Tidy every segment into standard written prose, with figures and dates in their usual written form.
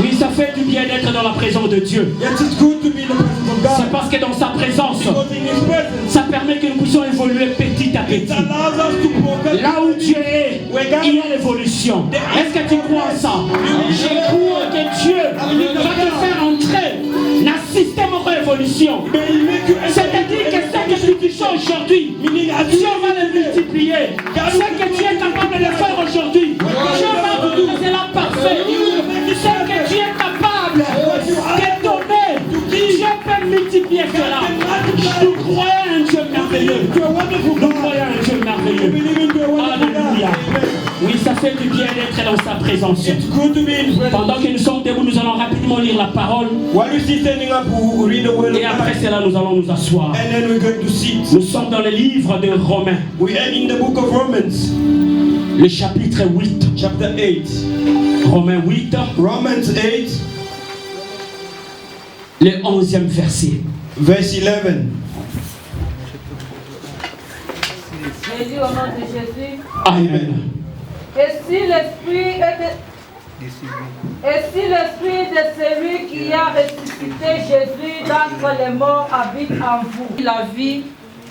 Oui, ça fait du bien d'être dans la présence de Dieu. C'est parce que dans sa présence, ça permet que nous puissions évoluer petit à petit. Là où Dieu est, il y a l'évolution. Est-ce que tu crois à ça? Je crois que Dieu va te faire entrer dans le système de révolution. C'est-à-dire que ce que tu fais aujourd'hui, Dieu va le multiplier. Ce que tu es capable de faire aujourd'hui, Dieu va vous donner cela parfait. Ce que tu es capable de donner, Dieu peut multiplier cela. Nous croyons à un Dieu merveilleux. Nous croyons à un Dieu merveilleux. Alléluia. Oui, ça fait du bien d'être dans sa présence. Pendant que nous sommes debout, nous allons rapidement lire la parole. Et après cela, nous allons nous asseoir. Nous sommes dans le livre de Romains. Le chapitre 8. Romains 8. Le 11e verset. Verse 11. Jésus, au nom de Jésus. Amen. Et si l'esprit de celui qui a ressuscité Jésus d'entre les morts habite en vous, la vie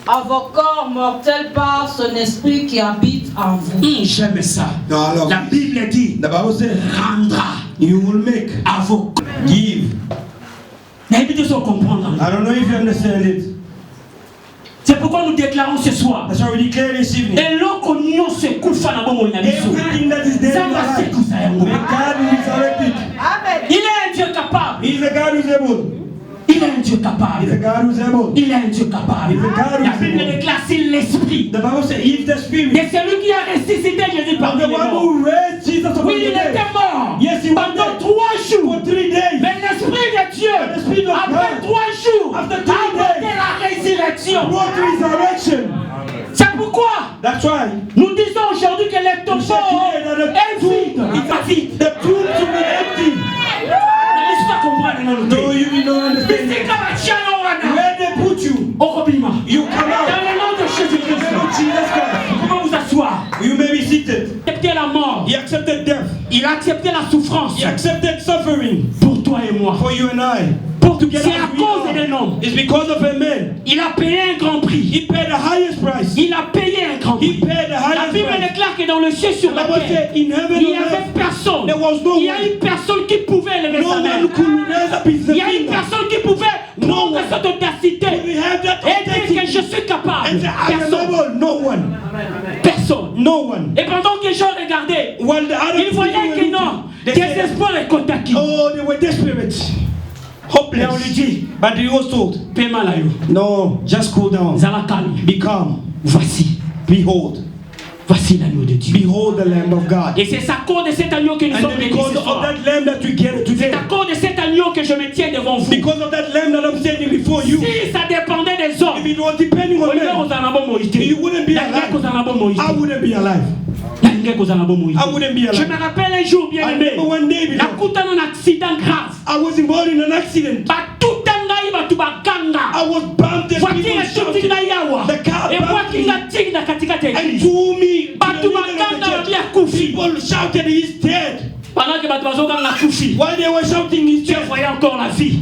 à vos corps mortels par son esprit qui habite en vous. J'aime ça. La Bible dit rendra. You will make. À vos corps. Give. I don't know if you understand it. C'est pourquoi nous déclarons ce soir. That's why we declare this evening. Everything that is there in life, may God resurrect it. Il est un Dieu capable. He is a God who is able. Il est un Dieu capable. He is a God who is able. Il est un Dieu capable. La Bible déclare s'il l'esprit. The Bible says, if the spirit. Et celui qui a ressuscité Jésus parmi les morts. Oui, il était mort. Yes, he was pendant 3 jours. For 3 days. Mais l'esprit de Dieu, après 3 jours, a apporté la résurrection. C'est pourquoi nous disons aujourd'hui que les tombeaux est vide. The tomb to be empty. No, you don't understand. Where they put you, you come out. Dans le nom de Jésus-Christ. Comment vous asseoir? You may be seated. Il a accepté la mort. He accepted death. Il a accepté la souffrance. He accepted suffering. Pour toi et moi. For you and I. C'est à cause d'un homme. It's because of a man. Il a payé un grand prix. He paid the highest price. Il a payé un grand prix. He paid the highest la Bible price. déclare que dans le ciel sur la terre, il n'y avait personne. Il y a une personne qui pouvait lever sa main. Il y a une personne qui pouvait prendre cette audacité et dire que je suis capable. Personne. No one. Personne. No one. Et pendant que les gens regardaient, ils voyaient que non, désespoir et contacté. Oh, they were desperate. Hopeless. Et on lui dit, but he was told, no, just cool down. Be calm. Voici. Behold. Voici l'agneau de Dieu. Behold the Lamb of God. Et c'est à cause de cet agneau que nous sommes bénis ce soir. C'est à cause de cet agneau que je me tiens devant vous. Because of that lamb that I'm standing before you. Si ça dépendait des hommes, if it was depending on men, you wouldn't be alive. I wouldn't be alive. I wouldn't be alive. Je me rappelle un jour bien aimé. La couta un accident grave. I was involved in an accident. I was bumped and people shouted. The car bumped me and threw me. People shouted, he's dead. Pendant que while they were shouting, he's dead. encore la vie.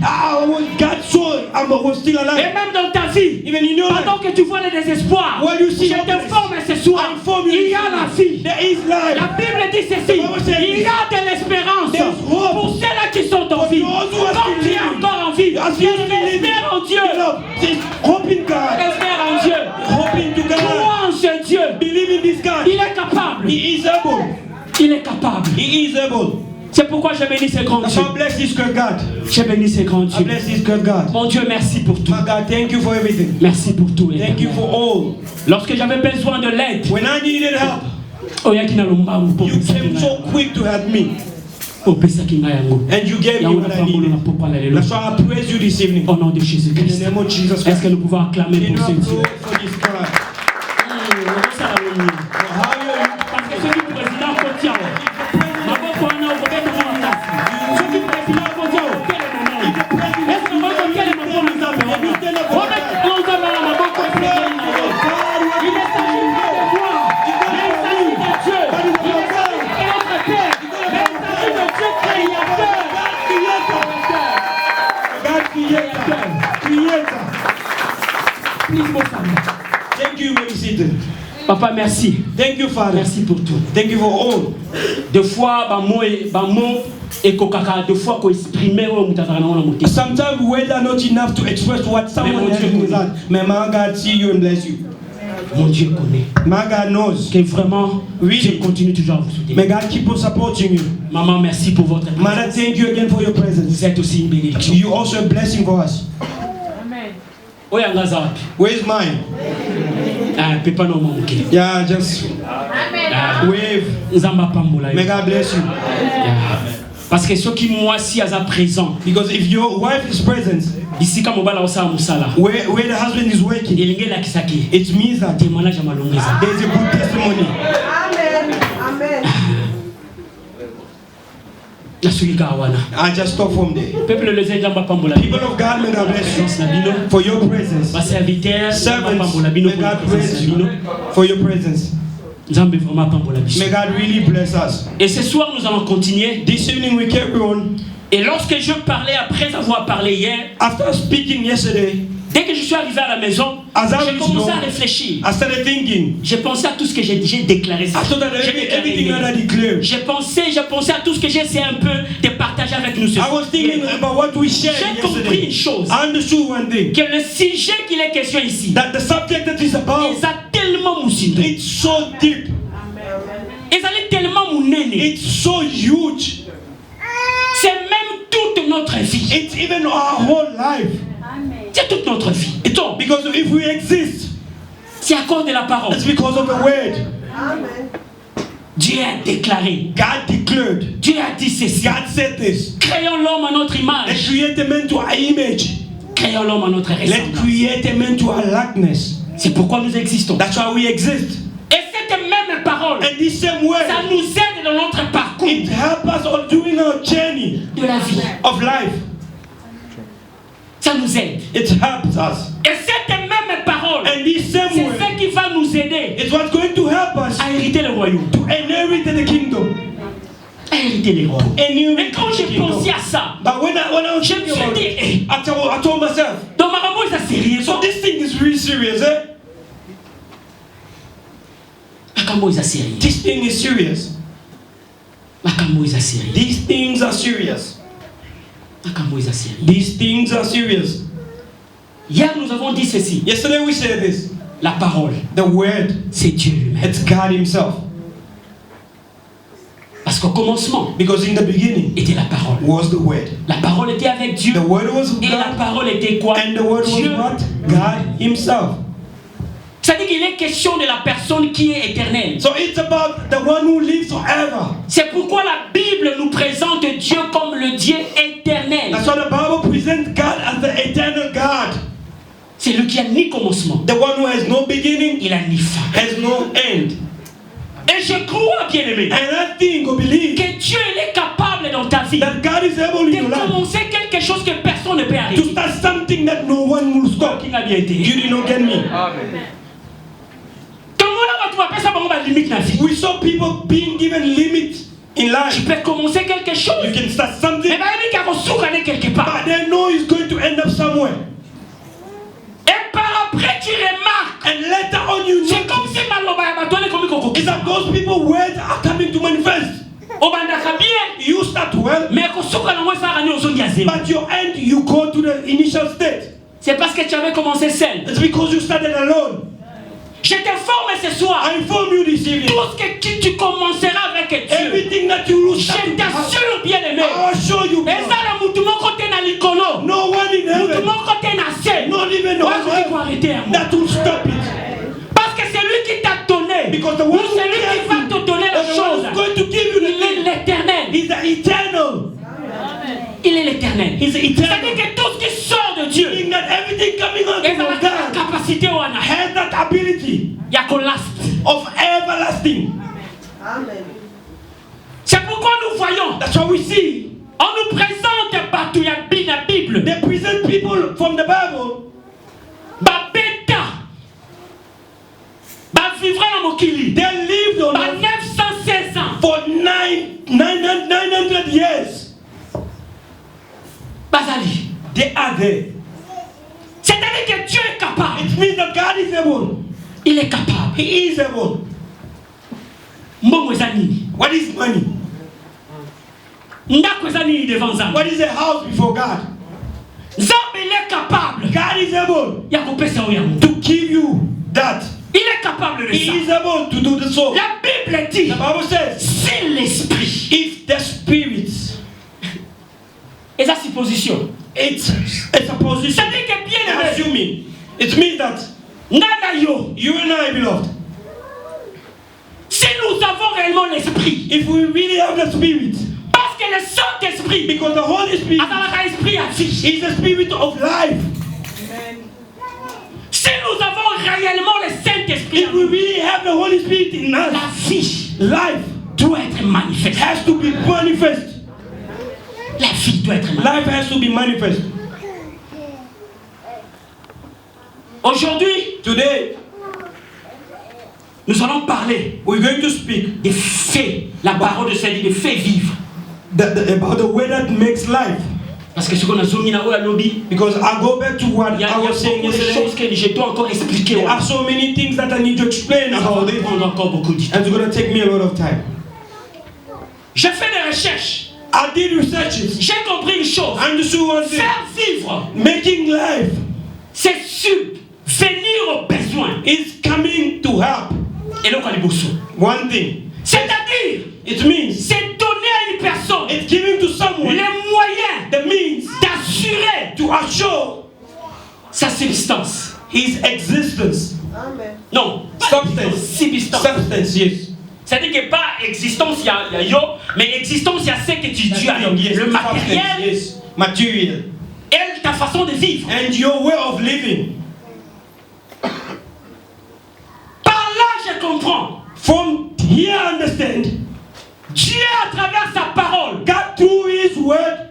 God saw I was still alive. Et même dans ta vie, even in your pendant que tu vois le désespoir, je t'informe ce soir, il y a la vie. There is life. La Bible dit ceci, il y a de l'espérance pour ceux-là qui sont en vie. Comme tu es encore en vie, espère en Dieu. Hope in God. Espère en Dieu. Hope in God. Crois en ce Dieu. Believe in this God. Il est capable. He is able. Il est capable. He is able. C'est pourquoi je bénis ce grand Dieu. Bless this good God. Je bénis ce grand Dieu. Bless this good God. Mon Dieu, merci pour tout. My God, thank you for everything. Merci pour tout. Thank you for all. Lorsque j'avais besoin de l'aide, when I needed help, you came so quick to help me. And you gave me what I needed. That's why I praise you this evening. Au nom de Jésus-Christ. In the name of Jesus Christ. Est-ce que nous pouvons acclamer pour ce Dieu? For this God. Parce que celui du président Kotiao, Dieu créateur. Papa, merci. Thank you, Father. Merci pour tout. Thank you for all. Des fois, et kokaka, des fois qu'on exprimer au mutazana na muti. Sometimes words are not enough to express what someone has in his heart. May my God see you and bless you. Mon Dieu connaît. My God knows. Que vraiment, Really. je continue toujours à vous soutenir. May God keep on supporting you. Maman, merci pour votre présence. Mother, thank you again for your presence. Vous êtes aussi une bénédiction. You also a blessing for us. Amen. Oyanga wapi? Where's mine? Ah, pepa no mamuke. Yeah, just Amen. wave. Nzamba pambola. May God bless you. Parce que ceux qui moi si à présent. Because if your wife is present, Ici comme bala osala musala. where the husband is working, Elinge la kisaki. it means that Témoignage malongeza. there is a good testimony. Amen. Amen. Nasuika wana. I just stop from there. Peuple le nzamba pambola. People of God, may God bless you for your presence. Ba serviteur Servants, pambola bino may God bless you for your presence. Nzambe vraiment pambola biso. May God really bless us. Et ce soir nous allons continuer. This evening we carry on. Et lorsque je parlais après avoir parlé hier, After speaking yesterday, dès que je suis arrivé à la maison, j'ai commencé à réfléchir. I started thinking. J'ai pensé à tout ce que j'ai déclaré. I thought that J'ai déclaré everything hier. that I declared. J'ai pensé à tout ce que j'ai essayé un peu de partager avec nous ce I soir. was thinking about what we shared J'ai compris une yesterday. chose. I understood one thing. Que le sujet qu'il est question ici, That the subject that is about, ils ont tellement moussiné. it's so deep. Ils allaient tellement mounéné. It's so huge. C'est même toute notre vie. It's even our whole life. C'est toute notre vie. It's all because if we exist, C'est à cause de la parole. it's because of the word. Dieu a déclaré. God declared. Dieu a dit ceci. God said this. Créons l'homme à notre Let's image. create a man to our image. Créons l'homme à notre Let's ressemblance. create a man to our likeness. C'est pourquoi nous existons. That's why we exist. Et cette même parole, And this same word, ça nous aide dans notre parcours it helps us on doing our journey de la vie. of life. Ça nous aide. It helps us. Et cette même parole, And this same c'est word ce qui va nous aider is what's going to help us à hériter le royaume. to inherit the kingdom. À hériter le royaume. Inherit Et quand the j'ai kingdom. pensé à ça, But when I was je me thinking suis about dit, it, I told myself, dans ma rambo, ça sérieux. so this thing is really serious, eh? Makambo is sérieux. This thing is serious. Makambo is sérieux. These things are serious. Makambo is sérieux. These things are serious. Hier, nous avons dit ceci. Yesterday we said this. La parole, The word, c'est Dieu lui-même. it's God himself. Parce qu'au commencement, Because in the beginning était la parole. was the word. La parole était avec Dieu. The word was Et la God. parole était quoi? And the word was Dieu. what? God himself. C'est-à-dire qu'il est question de la personne qui est éternelle. So it's about the one who lives forever. C'est pourquoi la Bible nous présente Dieu comme le Dieu éternel. That's why the Bible presents God as the eternal God. C'est lui qui a ni commencement. The one who has no beginning, Il a ni fin. has no end. Et je crois, bien-aimé, And I think or believe que Dieu il est capable dans ta vie that God is able in your de life commencer quelque chose que personne ne peut to arrêter. start something that no one will stop. Qui n'a bien été. You did not get me. Comment là, tu vas ça par la limite dans la vie? We saw people being given limits in Tu life. peux commencer quelque chose. You can start Mais something, il y a un quelque part. but they know it's going to end up somewhere. Et par après, tu remarques. And later on you C'est know comme si Maloba y a battu comme Coco. is that those people words are coming to manifest. Obandaka bien. You start well, Mais kosuka na moi ça rani au zone ya zéro. but your end you go to the initial state. C'est parce que tu avais commencé seul. It's because you started alone. Je t'informe ce soir. I inform you this evening. Tout ce que tu commenceras avec Dieu. Everything that you lose, Je t'assure, bien aimé. I assure you. Et ça, la moutouma côté na likolo. No one in heaven, Moutouma côté na se. not even on Ouais, il faut earth, arrêter un mot. that will stop it. Parce que c'est lui qui t'a donné. Because the Ou one c'est lui qui va te donner la the one chose. who's going to give you the Il est l'éternel. He's the eternal. Il est l'éternel. He's the eternal. C'est-à-dire que tout ce qui sort de Dieu, Meaning that everything coming out il a from la God capacité au ana. has that ability Il y a qu'on last. of everlasting. C'est pourquoi nous voyons. That's what we see. On nous présente Batu ya la Bible. They present people from the Bible. Babeta. Ba vivra na mokili. They lived on Ba earth 916 ans. for 900 years. Bazali. They are there. C'est-à-dire que Dieu est capable. It means that God is able. Il est capable. He is able. What is money? What is a house before God? God is able to give you that. Il est capable de He is able to do the so. La Bible dit, the Bible says, si l'esprit, if the spirit, et sa supposition, it's a position. Ça dit que bien aimé, assuming, it means that you and I, beloved, si nous avons réellement l'esprit, if we really have the spirit, parce que le Saint-Esprit, because the Holy Spirit is the spirit of life. Si nous avons réellement le Saint-Esprit, if we really have the Holy Spirit in us, la vie, life doit être manifeste. Has to be manifest. La vie doit être manifeste. Life has to be manifest. Aujourd'hui, today, nous allons parler. We're going to speak des faits. La parole de Dieu, des faits vivre. About the way that makes life. Parce que ce qu'on a zoomé là-haut à lobby. Because I go back to what I was saying yesterday. Je dois encore expliquer. There are so many things that I need to explain about it. Encore beaucoup de temps. And it's going to take me a lot of time. J'ai fait des recherches. I did researches. J'ai compris une chose. Faire vivre. Making life. C'est subvenir aux besoins. It's coming to help. Et donc, one thing. C'est-à-dire, it means, c'est donner à une personne, it's giving to someone, les moyens, the means, d'assurer, to assure sa substance, his existence. Amen. Non, substance. Substance, yes. C'est-à-dire que pas existence, il y a yo, mais existence, il y a ce que tu as, le matériel, yes. Material, et ta façon de vivre, and your way of living. Par là, je comprends. From here, understand. Dieu, à travers sa parole, God through His word,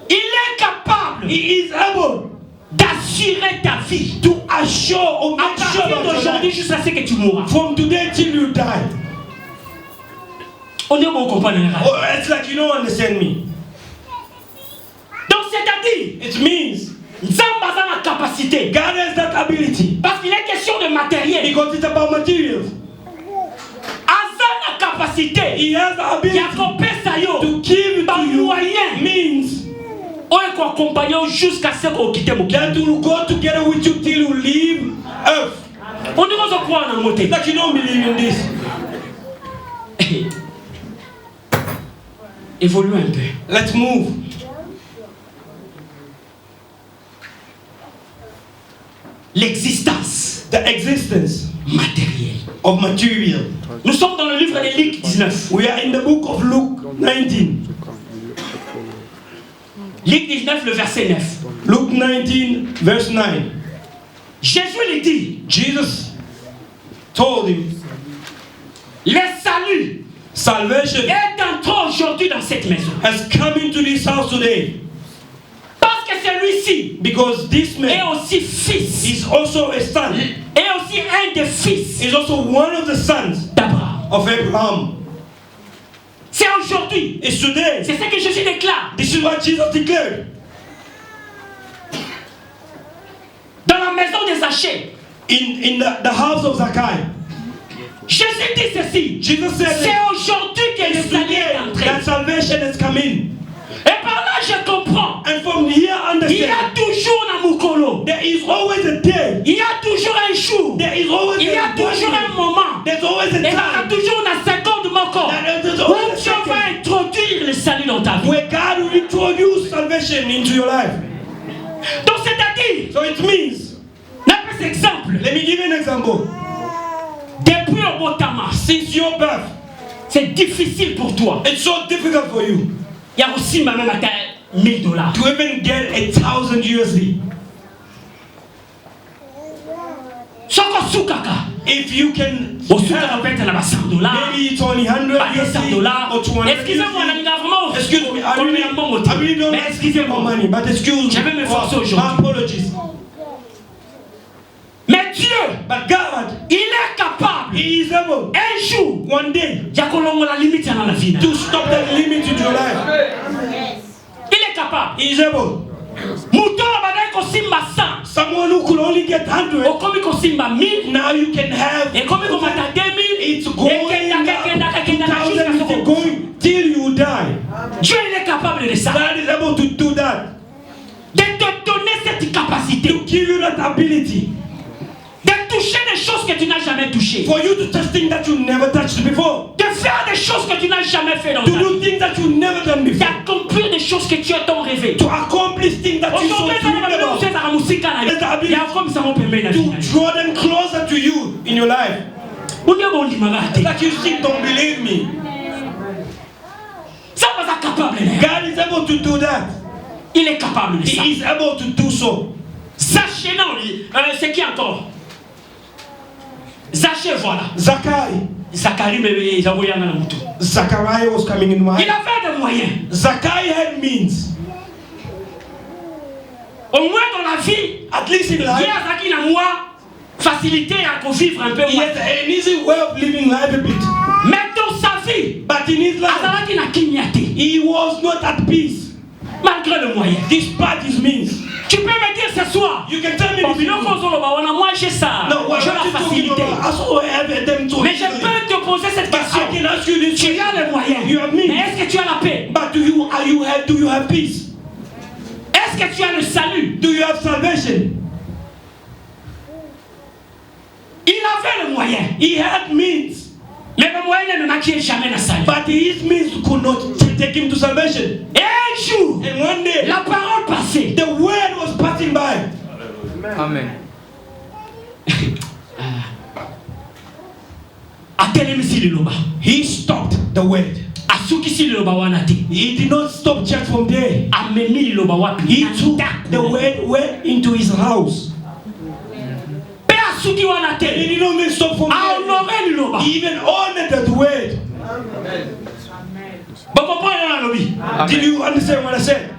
il est capable. He is able d'assurer ta vie, to assure or make sure that d'aujourd'hui jusqu'à ce que tu mourras. From today till you die. On est bon comprendre. Oh, it's like you don't understand me. Donc c'est-à-dire, it means Nzamba a la capacité. God has that ability. Parce qu'il est question de matériel. Because it's about materials. Azana capacité. He has the ability to give to you means. On est accompagné jusqu'à ce qu'on quitte mon that will go together with you till you leave earth. On dit qu'on se croit en moté. Like you don't believe in this. Évolue un peu. Let's move. L'existence. The existence. Matériel. Of material. Nous sommes dans le livre de Luc 19. We are in the book of Luke 19. Luc 19, le verset 9. Luke 19, verse 9. Jésus lui dit. Jesus told him. Le salut. Salvation est entré aujourd'hui dans cette maison. Has come into this house today. Parce que celui-ci, because this man est aussi fils, is also a son, est aussi un des fils, is also one of the sons d'Abraham. Of Abraham. C'est aujourd'hui. It's today. C'est ce que Jésus déclare. This is what Jesus declared. Dans la maison de Zachée. In the house of Zacchaeus. Jésus dit ceci. Jesus said, c'est aujourd'hui que le salut est entré. That salvation has come in. Et par là je comprends. And from here understand. Il y a toujours un mukolo. There is always a day. Il y a toujours un jour. There is always il y a toujours un moment. There's always a time. Et il y a toujours une seconde moko. Où Dieu va introduire le salut dans ta vie. Where God will introduce salvation into your life. Donc c'est-à-dire. So it means. N'appelle cet exemple. Let me give you an example. Depuis au Botama, since your birth, c'est difficile pour toi. It's so difficult for you. Il y a aussi même à $1,000. To even get 1,000 USD. If you can, maybe it's only $100 or $200. Excusez-moi, excuse me, I really don't have more money, but excuse me. My apologies. Mais Dieu, but God, il est capable. He is able. Un jour, one day, to stop the limit in your life. Il est capable. He is able. Someone who could only get 100. Now you can have. It's going till you die. Dieu il est capable de ça. God is able to do that. De te donner cette capacité. To give you that ability. De toucher des choses que tu n'as jamais touchées. For you to touch things that you never touched before. De faire des choses que tu n'as jamais fait dans ta vie. To do things that you never done before. D'accomplir des choses que tu as tant rêvé. To accomplish things that you so dreamed about. To draw them closer to you in your life. That you still don't believe me. God is able to do that. Il est capable de ça. He is able to do so. Zaché, non, c'est qui encore? Zaché, voilà. Zacharie, mais il a envoyé un autre. Zachariah was coming in mind. Il avait des moyens. Zachariah had means. Au moins dans la vie, at least in life, il y a moi facilité à vivre un peu moins. He has an easy way of living life a bit. Mais dans sa vie, but in his life, he was not at peace. Malgré le moyen. Despite his means. Tu peux me dire ce soir. You can tell me. Moi j'ai ça. No, j'ai la facilité. Mais je peux te poser cette question. Tu as les moyens. Mais est-ce que tu as la paix? But do you have peace? Est-ce que tu as le salut? Do you have salvation? Il avait le moyen. He had means. Mais le moyen ne m'acquiert jamais le salut. But his means could not take him to salvation. Et un jour, and one day, la parole passait. The word was passing by. Amen. He stopped the word. He did not stop just from there. He took the word into his house. He did not even stop from there. He even honored that word. Did you understand what I said?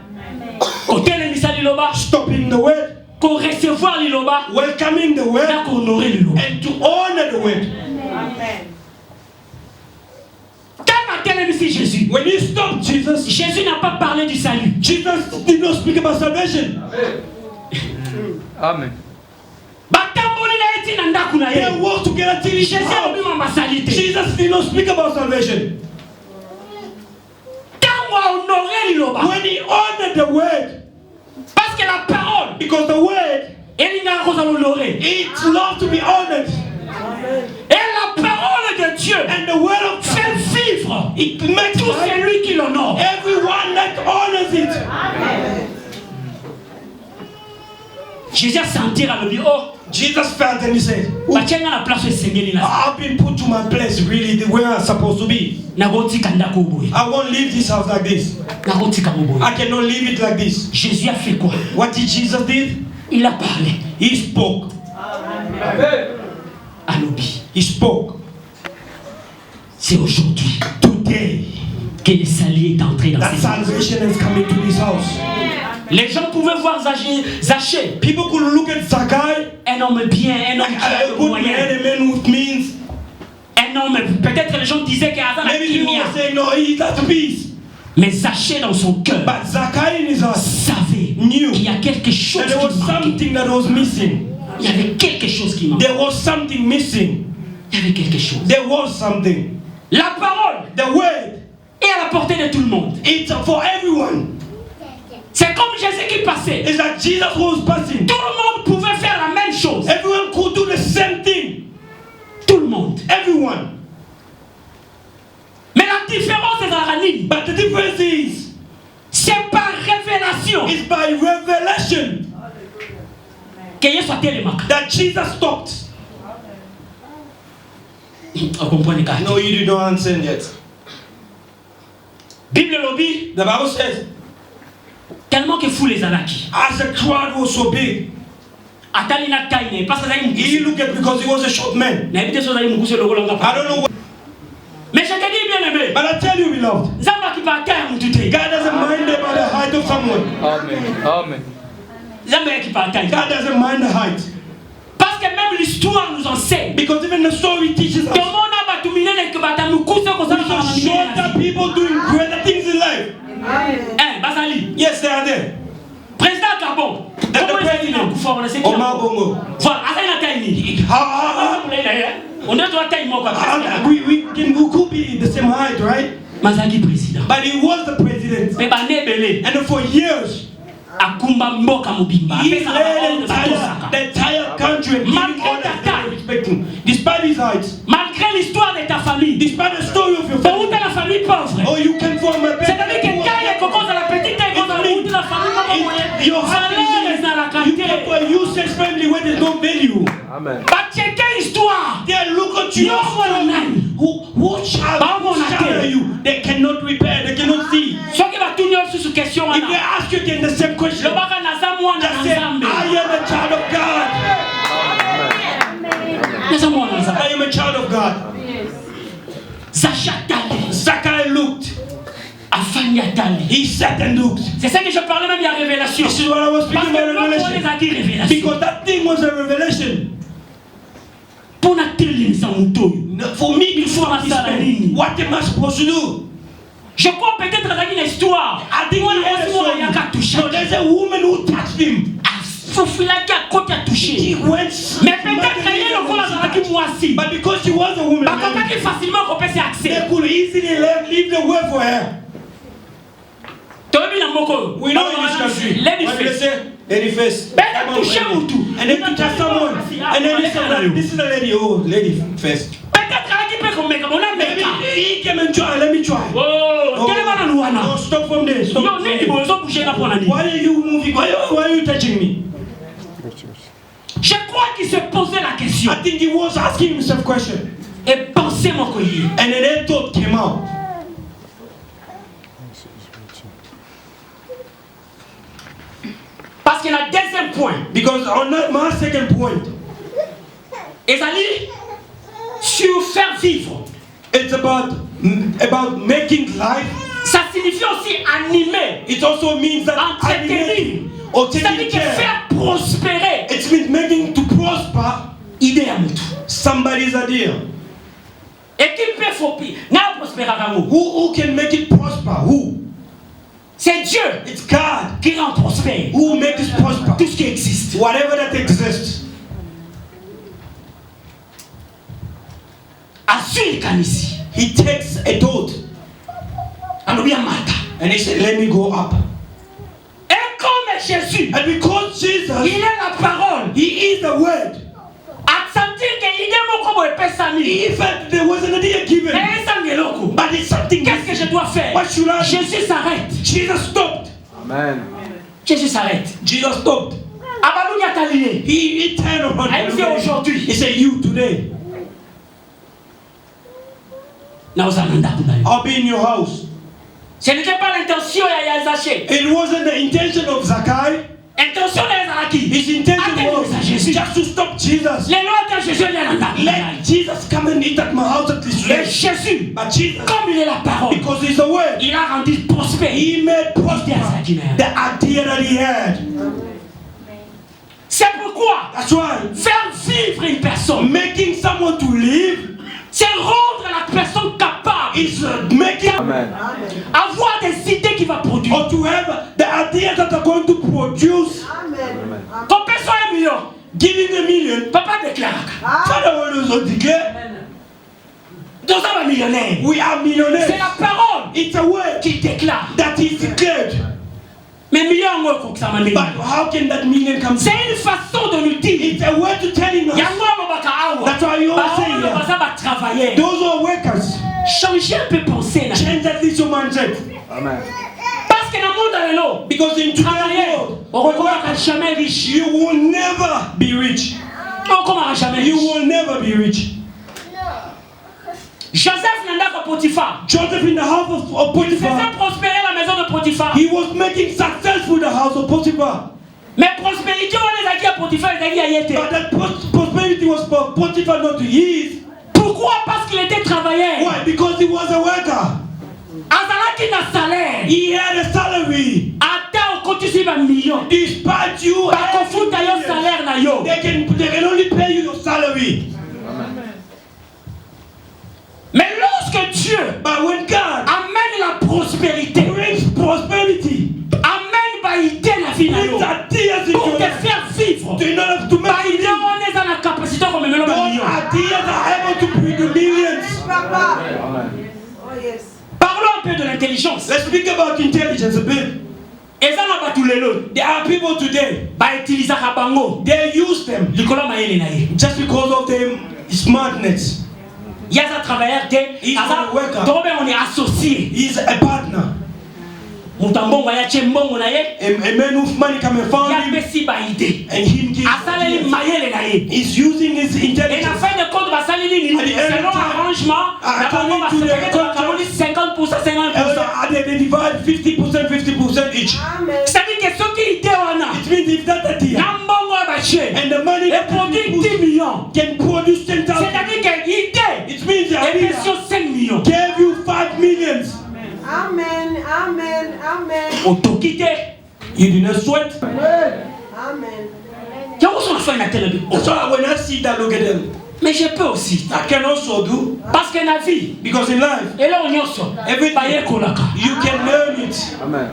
Stopping the word, welcoming the word, and to honor the word. When you stop Jesus, Jésus n'a pas parlé du salut. Jesus did not speak about salvation. Amen. They walked together till Jesus did not speak about salvation. When he honored the word, parce que la parole, because the word, it's love to be honored. Et la parole de Dieu, and the word of God, fait vivre. It makes tout celui qui l'honore. Everyone that honors it. Jésus a senti à le dire, oh. Jesus felt and he said, I've been put to my place, really, where I'm supposed to be. I won't leave this house like this. I cannot leave it like this. Jésus a fait quoi? What did Jesus did? Il a parlé. He spoke. He spoke. C'est aujourd'hui, today, que le salut est entré dans cette salvation is coming to this house. Les gens pouvaient voir Zaché. People could look at Zachariah. Un homme bien, un homme qui a le moyen. A man with means. Un homme, peut-être les gens disaient qu'il y a no, he's at peace. Mais Zaché dans son cœur savait qu'il y a quelque chose qui manquait. Il y avait quelque chose qui manquait. There was something missing. Il y avait quelque chose. There was something. La parole, the word, est à la portée de tout le monde. It's for everyone. C'est comme Jésus qui passait. It's like Jesus was passing. Tout le monde pouvait faire la même chose. Everyone could do the same thing. Tout le monde. Everyone. Mais la différence est dans la ligne. But the difference is, c'est par révélation. It's by revelation. That Jesus stopped. No, you did not understand yet. Bible lobby. The Bible says, tellement que fou les Anaki. As the crowd was so big, he looked at because he was a short man. I don't know what. Mais je te dis bien aimé. But I tell you, beloved, God doesn't mind about the height of someone. Amen. Amen. God doesn't mind the height. Parce que même l'histoire nous enseigne. Because even the story teaches us. Shorter people doing greater things in life. Basali. Yes, they are there. Président Gabon. Comment il est Omar Bongo. Voilà, we could be the same height, right? Mazagi président. But he was the president. And for years, he led the entire country. Despite his height, malgré l'histoire de ta famille, despite the story of your family, la famille pauvre. Oh, you can form a C'est-à-dire que quand il y a quelque chose à la petite école, dans la famille, you come to a useless family where there's no value. Amen. But check histoire. They look at you. Who shall you? They cannot repair. They cannot see. If they ask you again the same question, just say, I am a child of God. I am a child of God. Zachariah looked. He sat and looked. C'est ça que je parlais même de la révélation. This is what I was speaking about revelation. Because that thing was a revelation. For me, il faut what am I supposed to do? Je crois peut-être dans une histoire. I think no, there's a woman who touched him. He went. But because she was a woman, they could easily leave the way for her. We know in this country. Lady face. And then to touch someone. And then this is a lady. Oh, lady face. Maybe he came and try. Let me try. Oh, no, stop from there. Stop. Why are you moving? Why are you touching me? Je crois qu'il se posait la question. I think he was asking himself a question. Et pensez-moi qu'il and then thought came out. Parce qu'il y a un deuxième point. Because on my second point. Ezali, sur faire vivre. It's about making life. Ça signifie aussi animer. It also means that entretenir. Or taking ça veut dire faire prospérer. It means making to prosper. Idée à mutu. Somebody's idea. Et qui peut prospérer à vous? Who can make it prosper? Who? C'est Dieu. It's God. Qui rend prospère. Who makes it prosper? Tout ce qui existe. Whatever that exists. He takes a thought. And he said, let me go up. Jésus, and because Jesus, il est la parole, he is the word. He felt there was an idea given, but it's something. Qu'est-ce que je dois faire? What should I do? Jésus s'arrête. Jesus stopped. Amen. Jésus s'arrête. Jesus stopped. He turned around. Aujourd'hui. He said, you today. I'll be in your house. Ce n'était pas l'intention de Zaché. It wasn't the intention of Zakai. His intention was just to stop Jesus. Let Jesus come and eat at my house at this place. But Jesus, comme il est la parole, because he's the word, il a rendu prospère. He made prosper the idea that he had. C'est pourquoi that's why faire vivre une personne, making someone to live, c'est rendre la personne capable. Is making Amen. Avoir des idées qui va produire. Or to have the ideas that are going to produce. Amen. Ton personne $1 million. Giving $1 million. Papa déclare. Father will declare. Nous sommes millionnaires. We are millionaires. C'est la parole. It's a word qui déclare. That is declared. Mais millions faut que ça m'amène. But how can that million come? C'est une façon de nous dire. It's a way to telling us. That's why you always say here. Those are workers. Changer un peu penser. Change at least your mindset. Amen. Parce que dans le monde dans l'eau. Because in today's world, jamais riche. You will never be rich. You will never be rich. Joseph n'anda Potiphar. Joseph in the house of Potiphar. Il faisait prospérer la maison de Potiphar. He was making successful the house of Potiphar. Mais prospérité on les a dit à Potiphar, les a dit à Yété. But that prosperity was for Potiphar, not to his. Pourquoi? Parce qu'il était travailleur. Why? Because he was a worker. Azalaki na salaire. He had a salary. Ata okotisi ba million. Despite you, bakofuta yo salaire na yo. They can only pay you your salary. Mais lorsque Dieu when God amène la prospérité, brings prosperity, amène ba idée la vie na yo. that thing vivre. In order to make Bah, il y a la capacité comme le million. ideas are able to bring the millions. Parlons un peu de l'intelligence. Let's speak about intelligence a bit. Et ça n'a pas tous les lots. There are people today, Bah, utilisent la bango. they use them just because of their smartness. Il y a un travailleur qui est on est associé. He's a partner. A man with money come and found him, and him give ideas. He's using his intelligence. Et la fin de compte, selon l'arrangement, They divide 50% each. It means if that idea and the money that can produce 10,000, it means the idea gave you 5 millions. Amen, amen, amen. You did not sweat. Amen. That's why when I see that, look at them. Mais je peux aussi. I can also do. Parce que la vie, Because in life, et là on y est, you can learn it. Amen.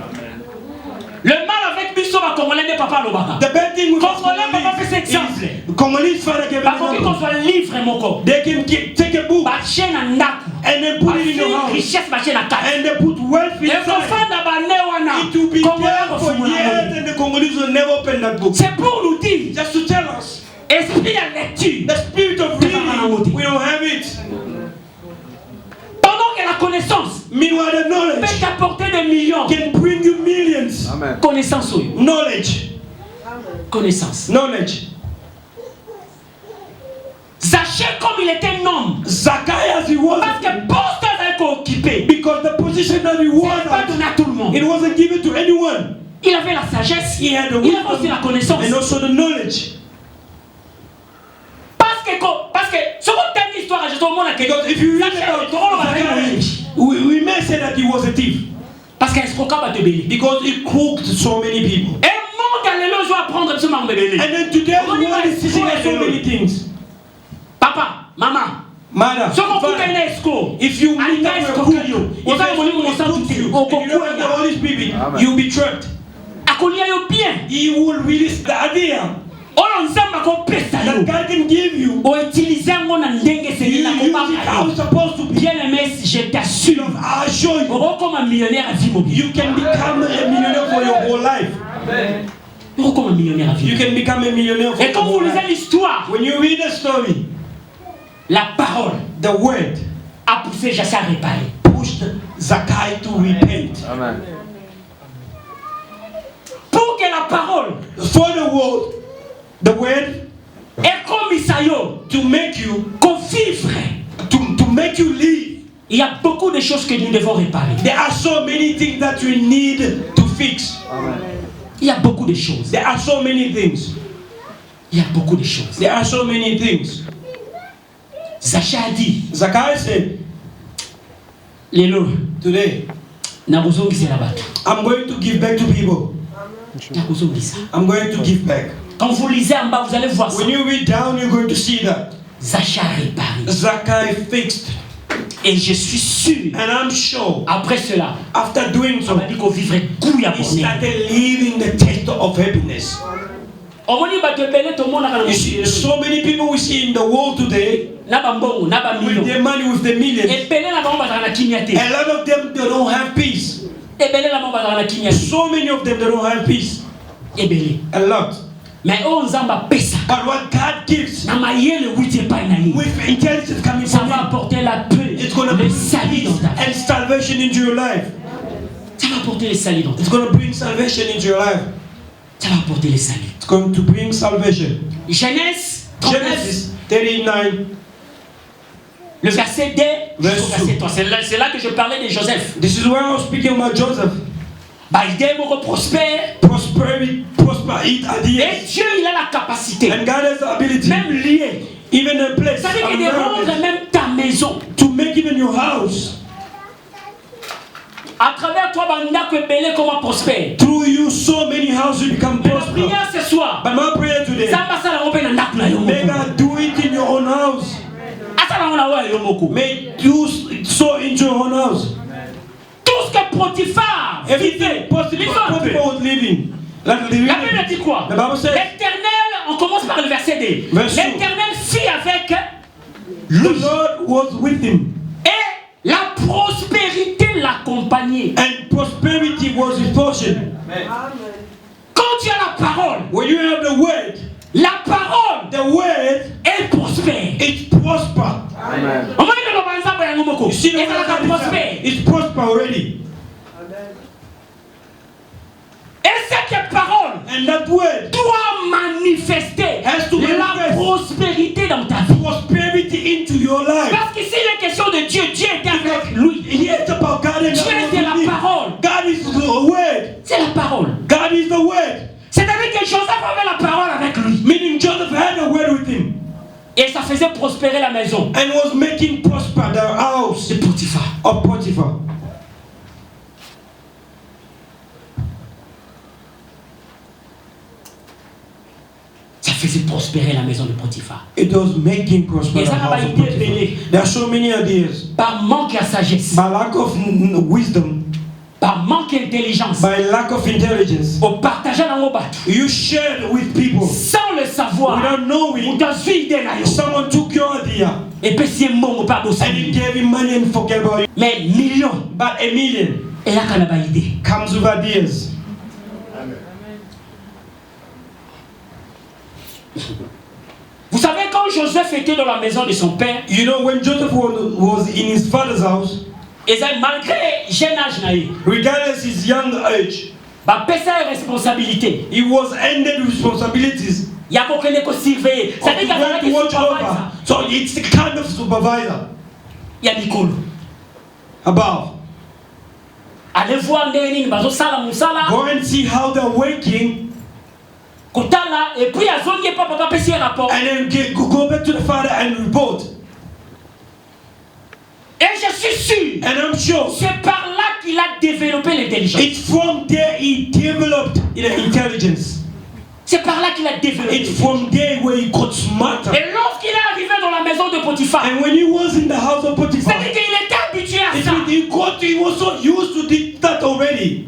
le mal avec Bisso va Congolais n'est pas le baka. The bad thing with Congolais papa fait cet exemple. Congolese father gave Parce qu'on soit livre mon corps. They can take a book Ba chaîne en ndaku. and then put it in your house. Richesse ba chaîne en quatre. And they put wealth Et qu'on inside. fait d'abord né wana. It will be Congolais there for va years and the Congolese will never open that book. c'est pour nous dire. Just to tell us, Esprit à lecture. the spirit of reading, we don't have it. Pendant que la connaissance Meanwhile, the knowledge peut t'apporter des millions. can bring you millions. Amen. Connaissance oui. Knowledge. Connaissance. Knowledge. Zaché comme il était un homme. Zacchaeus, he was, Parce que poste avait occupé. because the position that he C'est pas was, donné à tout le monde. it wasn't given to anyone. Il avait la sagesse. He had the Il avait aussi la wisdom connaissance. and also the knowledge. Parce que ce qu'on t'a une histoire, je te montre à quelqu'un. Because if you read about Zacchaeus, we may say that he was a thief Parce qu'un escroquant va te bénir. because he cooked so many people. Et mon galélio, je vais apprendre à ce moment de bénir. And then today we are teaching us so many things. Papa, maman. Mother, Ce qu'on coûte father, un escroc. if you Allez, meet up with a escroc, cook, on if va vous dire mon sang cooks tout you, au and you don't have all these people, you'll be trapped. À coller au bien. He will release the idea On nzamba ko pesa that yo. God can give you. O utiliser ngo na ndenge You seni na use it how kopanga. it's supposed to be. Bien aimé, je t'assure. I assure you, On comme un millionnaire à vie mobile. you can become a millionaire for your whole life. On comme un millionnaire à vie. You can become a millionaire for Et your quand vous whole lisez life. l'histoire, When you read the story, la parole the word a poussé Jacques à réparer. pushed Zacchaeus to repent. Amen. Pour que la parole For the word est comme Isaïo, to make you, qu'on vivre. to make you live. Il y a beaucoup de choses que nous devons réparer. There are so many things that we need to fix. Amen. Il y a beaucoup de choses. There are so many things. Il y a beaucoup de choses. There are so many things. Zacha a dit, Zacchaeus said, Lelo, today, nakuzongisa bato. I'm going to give back to people. Nakuzongisa. I'm going to give back. Quand vous lisez en bas, vous allez voir ça. When you read down, you're going to see that Zacha a réparé. Zacchaeus fixed. Et je suis sûr, And I'm sure, après cela, after doing on so, m'a dit qu'on vivrait goût à he bonheur. started living the taste of happiness. On m'a dit bato ebele to mona kana You see, so many people we see in the world today, na bambongo na ba with million. their money, with the millions, Ebele na bango bazala na kimia te. a lot of them, they don't have peace. Ebele na bango bazala na kimia te. So many of them, they don't have peace. Ebele. A lot. Mais on nzamba pesa. But what God gives, Na mayele wite pa na ye. with intelligence coming Ça from va Him, apporter la paix, it's going to le bring salut dans peace ta vie. and salvation into your life. Ça va apporter le salut dans ta vie. It's going to bring salvation into your life. Ça va apporter le salut. It's going to bring salvation. Genèse 39, Genesis 39, le verset 2 jusqu'au Verset verset 3. C'est là que je parlais de Joseph. this is where I was speaking about Joseph. Bah, il est prospère. Prosper, eat at the Et end. Dieu, il a la capacité, And God has the ability, même lié, even a place, ça veut an dire de rendre environment, même ta maison. to make even your house, À travers toi, bandako ebele comment prospère. through you, so many houses become Mais la prosper. prière ce soir, But my prayer today, ça va ça la robe na ndako na yo may moko. God do it in your own house. Asa na ngona wa yo moko. May you sow into your own house. Tout ce que Potiphar Everything vivait, possible vivant un peu. Potiphar was living. Like living. La Bible dit quoi? The Bible says, L'Éternel en commence par le verset 2. L'Éternel fit avec lui. The Lord was with him. Et la prospérité l'accompagnait. And prosperity was his portion. Amen. Quand tu as la parole, When you have the word, la parole, the word, elle prospère. it prosper. Amen. You see the word it's prosper already. Et cette parole And that word doit manifester has to la manifest prosperité dans ta vie. prosperity into your life. Parce qu'ici, il est question de Dieu. Dieu est avec lui. Here it's about God and Dieu c'est la parole. God is the word. C'est la parole. God is the word. C'est-à-dire que Joseph avait la parole avec lui. Meaning Joseph had the word with him. Et ça faisait prospérer la maison And was making prosper the house de Potiphar. of Potiphar. Ça faisait prospérer la maison de Potiphar. It was making prosper Et the ça n'a house pas of été Potiphar. belé. There are so many ideas. Par manque à sagesse, By lack of wisdom, par manque d'intelligence, by lack of intelligence, au partager dans nos bateaux, you shared with people sans le savoir, without knowing. ou dans une idée là, yo. Someone took your idea Et puis c'est mon pas and he possible. gave him money and forget about you. Mais millions, But a million et là qu'on a pas idée. comes with ideas. Vous savez quand Joseph était dans la maison de son père, You know, when Joseph was in his father's house, et ça, malgré jeune âge naïf, regardless his young age, bah pesa responsabilité. he was ended responsibilities Il y a beaucoup de surveiller. Ça of dit qu'il y a where des to watch over. supervisors. So it's the kind of supervisor Il y a Nicole. above. Allez voir Ndeni, bazo sala musala, Go and see how they're working, kotala, et puis à zone pas papa pesi un rapport. and then go back to the father and report. Et je suis sûr, And I'm sure c'est par là qu'il a développé l'intelligence. it's from there he developed intelligence. C'est par là qu'il a développé. It's from there where he got smarter. Et lorsqu'il est arrivé dans la maison de Potiphar, And when he was in the house of Potiphar, c'est-à-dire qu'il était habitué à ça. he was so used to that already.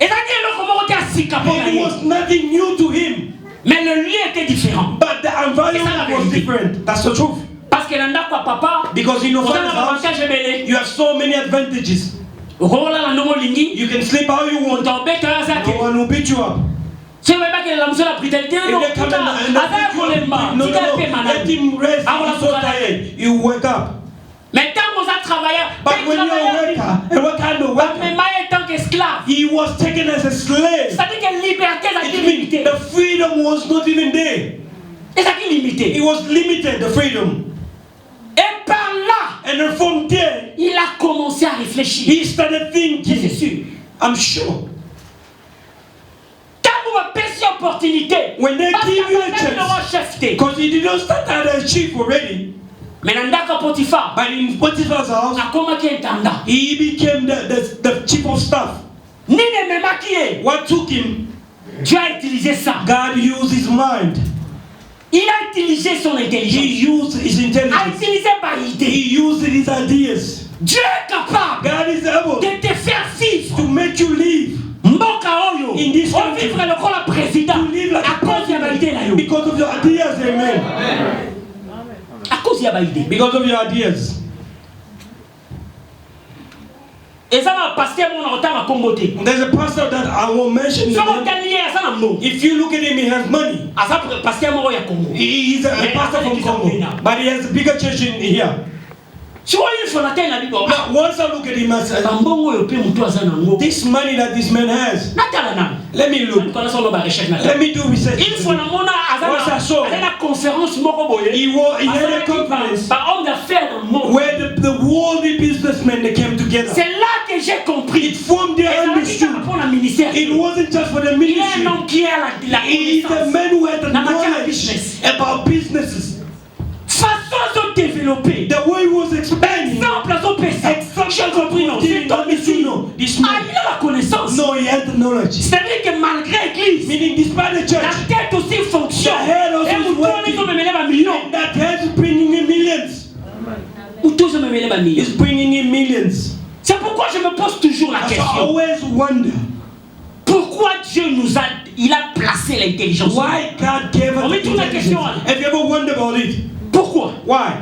Et c'est-à-dire comment on était assis capot. It was nothing new to him. Mais le lieu était différent. But the environment was different. That's the truth. Parce que l'anda quoi papa, Because in your on a father's house, l'avantage belé. you have so many advantages. Rola la nomo lingi, You can sleep how you on want. t'embête à ça. No one will beat you up. Si on veut pas que la musique la brutalité, non, If they come putain, and avec beat you problème, up, no, tu t'as fait let malade. him rest. Ah, on a He's so tout tired. You wake up. Mais tant qu'on a travaillé, But when you're a worker, and what kind of worker? mais maille tant qu'esclave. He was taken as a slave. C'est-à-dire que liberté a été It means limitée. the freedom was not even there. Et ça qui est limité. It was limited, the freedom. Et par là, And then from there, il a commencé à réfléchir. he started C'est thinking. sûr. I'm sure. Quand vous me baissez opportunité, When they parce give you a que le roi chance, chef. because he didn't start as a chief already, Mais Nandaka Potiphar, but in Potiphar's house, a comment qui est intendant. he became the chief of staff. Ni ne me maquiller. What took him? Dieu a utilisé ça. God used his mind. Il a utilisé son He intelligence. used his A intelligence. utilisé par idée. He used his ideas. Dieu est capable God is able de te faire vivre. to make you live Mboka oyo. In this On country. vivre le rôle président. To live like À cause de la validé là yo. because of your ideas, amen. À cause de la validé. Because of your ideas. Et ça va passer mon retard à Comboté. There's a pastor that I won't mention. Ça va gagner à ça dans le monde. If you look at him, he has money. À ça passer mon ya Congo. He's a pastor from Congo, but he has a bigger church in here. Tu vois une fois la terre la Bible. Now, once I look at him, I say, Bambongo yo pe mutu azana ngo. this money that this man has, Natala na. let me look. Quand on va recherche na. Let me do research. Une fois na mona Once I saw. azana conférence moko boye. He had a conference Par homme d'affaires dans le monde. where the worldly businessmen they came together. C'est là que j'ai compris. It formed their understood. Pour la ministère. It wasn't just for the Il est un ministry. homme qui a la He is a connaissance. man who had the Dans matière de knowledge business. about businesses. Façon de développer. The way he was expanding. Exemple à son PC. J'ai compris non. C'est ton ici. This Ah, man. il a la connaissance. No, he had the knowledge. C'est-à-dire que malgré l'église, Meaning, despite the la church, tête aussi fonctionne. The head also Et is vous working. tournez me mêler à millions. that head is bringing in millions. Ou tous me mêler à millions. It's bringing in millions. C'est pourquoi je me pose toujours la I question. always wonder Pourquoi Dieu nous a il a placé l'intelligence? Why God gave us On met toute la question. Have you ever wondered about it? Pourquoi? Why?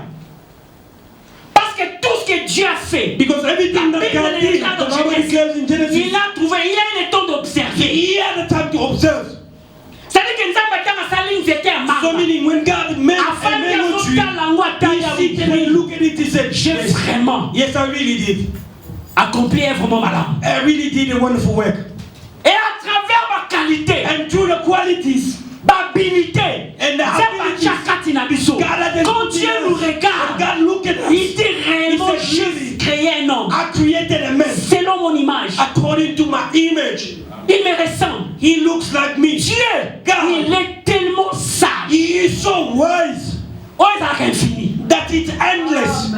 Parce que tout ce que Dieu a fait, Because everything that God did, the Bible declares in Genesis, il a trouvé, il a le temps d'observer. He had the time to observe. C'est-à-dire que nous avons sa ligne, c'était un marbre. So meaning when God made Afin a mango tree, qu'il when he look at it, he said, j'ai vraiment yes, I really did. accompli vraiment malin. I really did a wonderful work. Et à travers ma qualité, And through the qualities, ma habilité, and the abilities, quand Dieu nous regarde, God look at us, il dit réellement, he said, j'ai créé un homme I created a man selon mon image. according to my image. Il me ressemble. He looks like me. Dieu, God, il est tellement sage. he is so wise Oh, il est infini. that it's endless.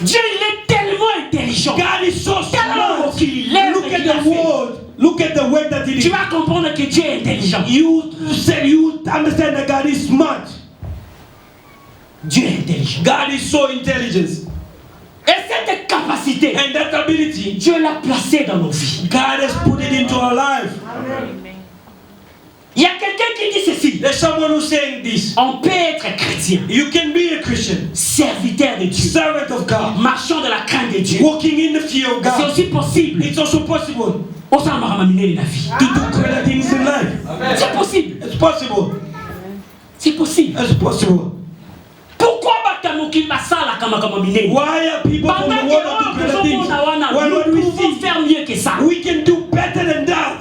Dieu, il est tellement intelligent. God is so Tellement smart. qu'il est. Look at the word. Look at the way that he Tu is. vas comprendre que Dieu est intelligent. You understand that God is smart. Dieu est intelligent. God is so intelligent. Et cette capacité, And that ability, Dieu l'a placée dans nos vies. God has put it into our life. Il y a quelqu'un qui dit ceci. There's someone who's saying this. On peut être chrétien, You can be a Christian, serviteur de Dieu, servant of God, marchant de la crainte de Dieu. walking in the fear of C'est God. aussi possible. It's also possible On s'en va ramener la vie. to do greater things in life. C'est possible. It's possible. C'est possible. It's possible. Pourquoi batamuki basala kama kama minene? Why are people from the world that do greater things? Why don't we Nous pouvons see? faire mieux que ça. We can do better than that.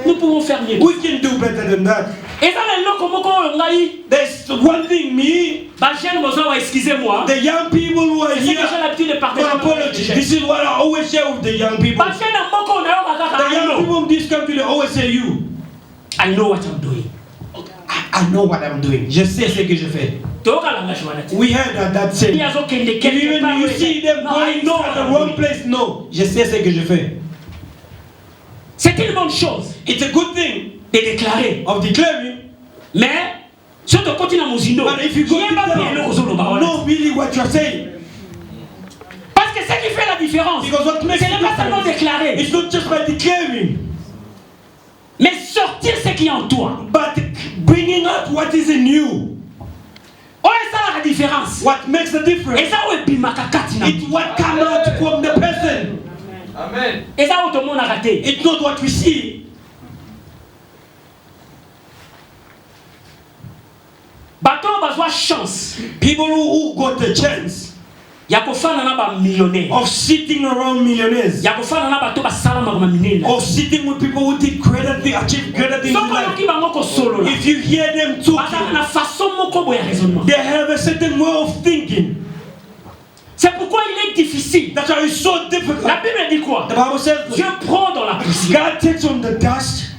Nous pouvons faire mieux. We can do better than that. Et ça le loko moko ngai. There's one thing, me, Ba jeune mozo excusez-moi. the young people who are C'est ce que here, j'ai l'habitude de partager. for apology. This is what I always share with the young people. Ba jeune moko na yo The kaka young I people know. in this country, they always say, you. I know what I'm doing. I know what I'm doing. Je sais ce que je fais. Toka la ngashwana. We heard that saying. Yazo kende If quelque even part. you see them No, I going know at what the I'm wrong doing. place, no. Je sais ce que je fais. C'est une bonne chose It's a good thing de déclarer. of declaring, Mais si tu continues à Mozindo, but if you go il y a pas bien le to Ozolo Bawana. know really what you're saying, Parce que ce qui fait la différence, because what makes ce n'est pas seulement it déclarer, it's not just by declaring, mais sortir ce qui est en toi. but bringing out what is in you. Oh, et ça la différence. What makes the Et difference? ça où est bimakakati na. It's what comes out from the person. Amen. Et ça où tout le monde a raté. It's not what we see. Bato bazwa chance. People who got the chance Ya kofana na ba millionnaire. of sitting around millionaires, Ya kofana na bato ba salama ba minene. of sitting with people who did greater things, achieve greater things in Soko life. yoki bango ko solo la. If you hear them Bazana talking, na façon moko boya raisonnement. they have a certain way of thinking. C'est pourquoi il est difficile. That's why it's so difficult. La Bible dit quoi? The Bible says Dieu prend dans la poussière. God takes on the dust,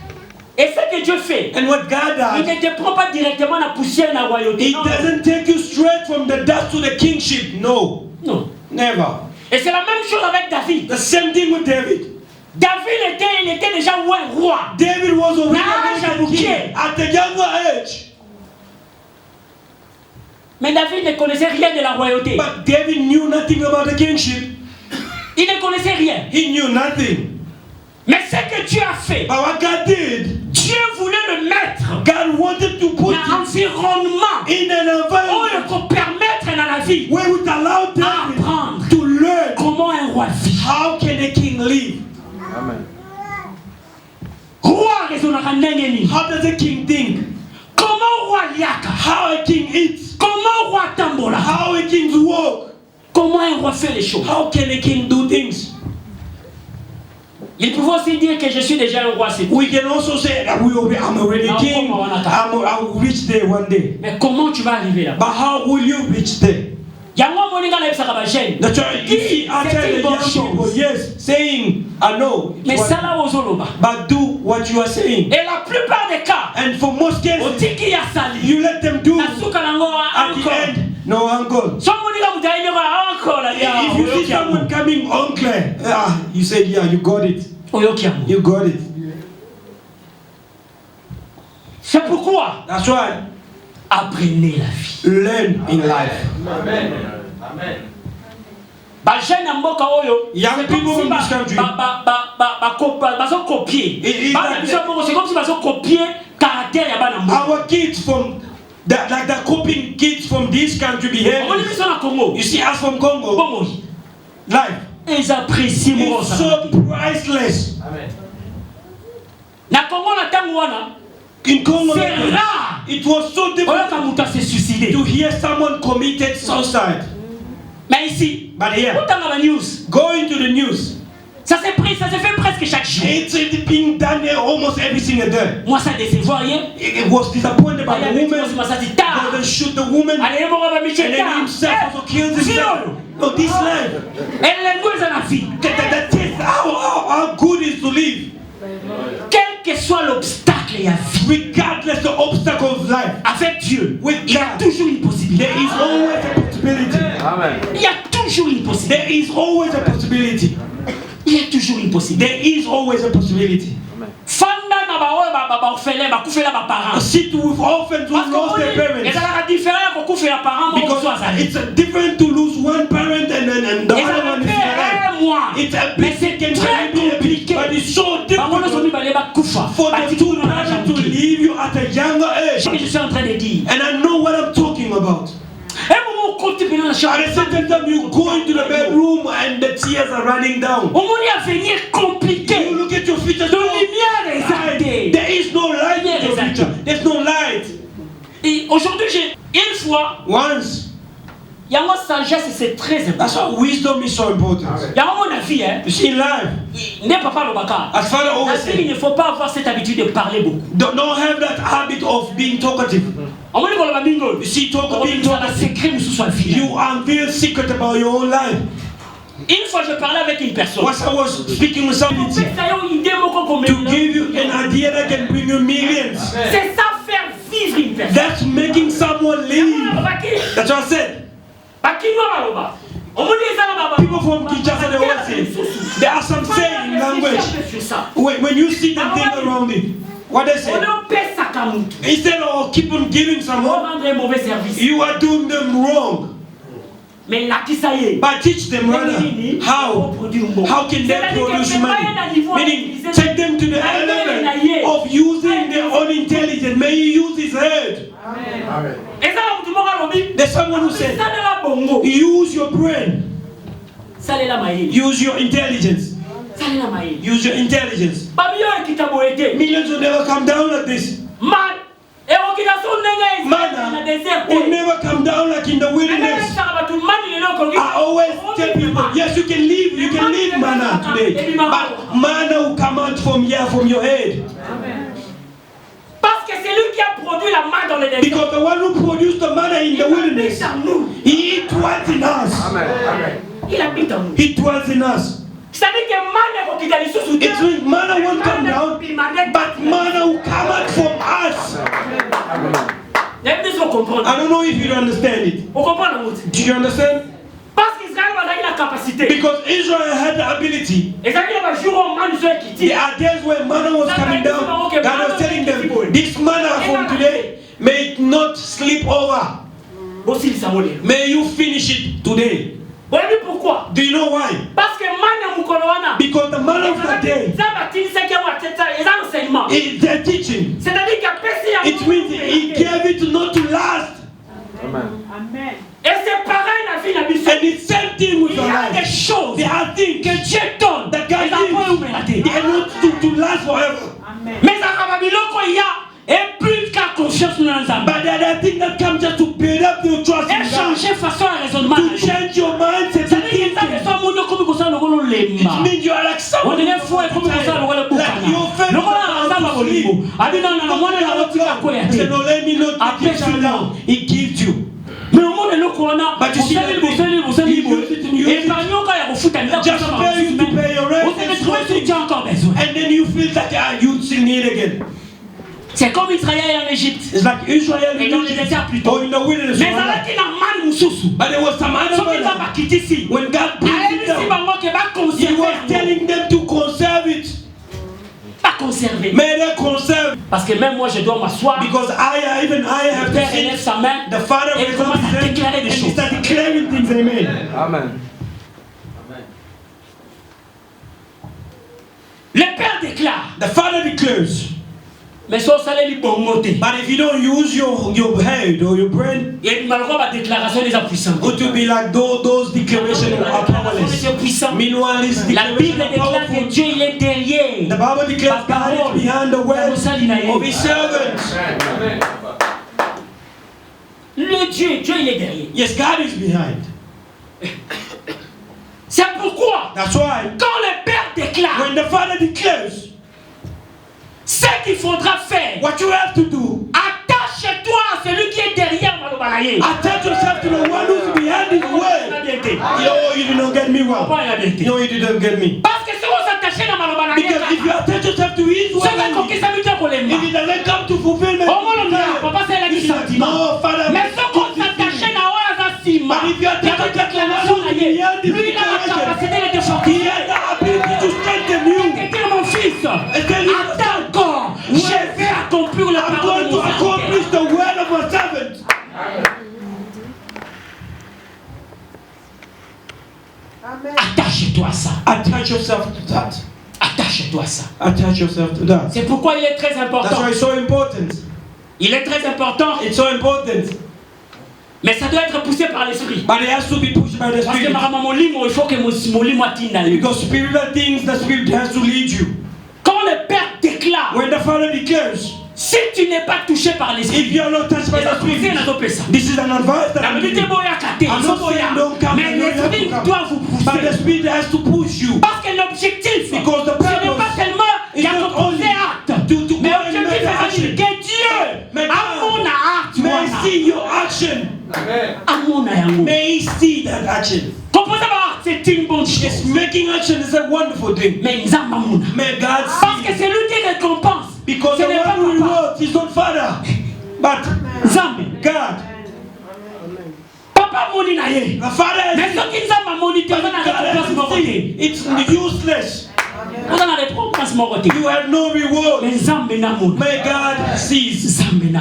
Et ce que Dieu fait, and what God il does, ne te prend pas directement la poussière na royauté. He Non. doesn't take you straight from the dust to the kingship. No, Non. never. Et c'est la même chose avec David. The same thing with David. David il était déjà un roi. David was already Ah, a king at a younger age, Mais David ne connaissait rien de la royauté. but David knew nothing about the kingship. Il ne connaissait rien. He knew nothing. Mais ce que Dieu a fait, But what God did, Dieu voulait le mettre God wanted to put dans un environnement in an où environment il faut permettre dans la vie where would allow David apprendre to learn comment un roi vit. how can a king live. Amen. Roi raisonnera ndenge nini? How does a king think? Comment roi liaka? How a king eats? Comment roi tambola? How a king walk? Comment un roi fait les choses? How can a king do things? Il pouvait aussi dire que je suis déjà un roi, c'est tout. We can also say that I'm already No, king. come on, I will reach there one day. Mais comment tu vas arriver là-bas? But how will you reach there? Yango moninga na ebisaka ba jeune. That's why you see, I tell the young people, yes, saying, I know, Mais ça là ozoloba. but do what you are saying. Et la plupart des cas, And for most cases, otiki ya sali. you let them do Na suka nango at the encore. end. No, uncle. So moninga mutaile ba encore ya. If you see someone coming, uncle, you say, yeah, you got it. Oyokiamu. You got it. C'est pourquoi That's why apprenez la vie. learn in life. Amen. Amen. Young people from this country. C'est comme si ils ont copié caractère ya bana mboka. Our kids from like the copying kids from this country behave. You see us from Congo. Life. Ils apprécient mon It's so priceless. Amen. Na Congo na tango wana. In Congo, c'est rare. It was so difficult to hear someone committed suicide. Mais ici, but here, news. Go into the news. Ça se fait presque chaque jour. It's being done here almost every single day. Moi ça décevant rien. It was disappointed by the woman. They shoot the woman. And then himself also kills himself. No, this life. How good is to live. Quel que soit l'obstacle, regardless the obstacle of life, avec Dieu, with il y a toujours une possibilité. There is always a possibility. Amen. Il y a toujours une possibilité. There is always a possibility. Il y a toujours une possibilité. There is always a possibility. Fanda na ba orphelin ba kufela ba parents. Sit with orphans who lost their parents. C'est différent ko kufela parents. Because it's different to lose one parent and the other one is alive. It's a bit très compliqué. But it's so difficult for the two parents to leave you at a younger age. Je suis en train de dire. And I know what I'm talking about. At a certain time you go into the bedroom and the tears are running down. You look at your future. There is no light in your future. There's no light. Aujourd'hui, une fois. Once. Yango sagesse c'est très important. That's why wisdom is so important. Yango mon avis hein. You see life. N'est pas le baka. As father always said, il ne faut pas avoir cette habitude de parler beaucoup. Don't have that habit of being talkative. You see, being talkative. You unveil secret about your own life. Une fois je parlais avec une personne. Once I was speaking with somebody to give you an idea that can bring you millions. C'est ça faire vivre une personne. That's making someone live. That's what I said. People from Kinshasa, they always say, there are some saying in language. When you see them think around it, what they say? Instead of keep on giving someone, you are doing them wrong. But teach them rather how can they produce money? Meaning, take them to the level of using their own intelligence. May you use his head. Amen. There's someone who said, use your brain. Use your intelligence. Use your intelligence. Millions will never come down like this. Manna will never come down like in the wilderness. I always tell people, yes, you can live manna today, but manna will come out from here, from your head. Because the one who produced the manna in the wilderness, he dwells in us. He dwells in us. It means manna won't come down, but manna will come out from us. I don't know if you understand it. Do you understand? Because Israel had the ability. There are days when manna was coming down. God was telling them, this manna from today, may it not slip over. May you finish it today. Do you know why? Because the manna of the day is their teaching. It means he gave it not to last. Amen. And it's same thing with your life. There are things that God gives they are not to last forever. But there are things that come just to build up your trust in God. To change your mindset and thinking. It means you are like someone like your faith said, no, let me not take it down. He gives you. But you see that he uses it and uses it. Just pay you to pay your rent and then you feel that you still need again. C'est comme Israël en Égypte. It's like Israel in the desert plutôt. Or in the wilderness. Mais ça a été la manne mususu. But there was some other manna. When God brings it down, he was telling them to conserve it. Pas conserver. Mais they conserve. Parce que même moi je dois m'asseoir. Because I have to élève sa main. The Father commence à déclarer des choses. Start declaring things. Amen. Amen. Le père déclare. The father declares. Mais si on les bongoté. But if you don't use your head or your brain, it will be like those declarations are powerless. Meanwhile, la Bible déclare que Dieu il est derrière. The Bible declares God is behind the words of His servants. Le Dieu il est derrière. Yes, God is behind. C'est pourquoi. That's why. Quand le père déclare. When the father declares. Ce qu'il faudra faire. What you have to do. Attache-toi à celui qui est derrière Malobanaye. Attach yourself to the one who's behind his word. Yo, you did not get me well. No, you didn't get me. Parce que si vous attachez à Malobanaye. Because if you attach yourself to his word, if it doesn't come to fulfillment, papa c'est la sentiment. No, Father. Mais ce qu'on s'attache à Oazasima. But if you attach yourself to the one who's behind his lui il a la capacité de te sortir. He has the ability to strengthen you. Dire mon fils. Attends encore. Je vais accomplir la parole de mon servant. Accomplish the word of my servant. Attache-toi à ça. Attach yourself to that. Attache-toi à ça. Attach yourself to that. C'est pourquoi il est très important. That's why it's so important. Il est très important. It's so important. Mais ça doit être poussé par l'esprit. But it has to be pushed by the Parce spirit. que mon livre, il faut que mon livre atteigne. Because spiritual things, the spirit has to lead you. Quand le père déclare. When the father declares. Si tu n'es pas touché par l'esprit. If you are not touched by the spirit. This is an advice that I'm giving. I'm not saying don't come. Mais l'esprit doit vous pousser. But the spirit has to push you. Parce que l'objectif. Because the purpose. Ce n'est pas seulement d'accomplir acte. Mais l'objectif est que Dieu. À mon acte. May see your action. May he see that action. C'est une bonne chose. Yes, making action is a wonderful thing. May God see. Parce que c'est lui qui récompense. Because the one who rewards is not Father, but God. Papa moni na ye. The Father has mais ce qui nous a moni, it's useless. You have no reward. May God sees.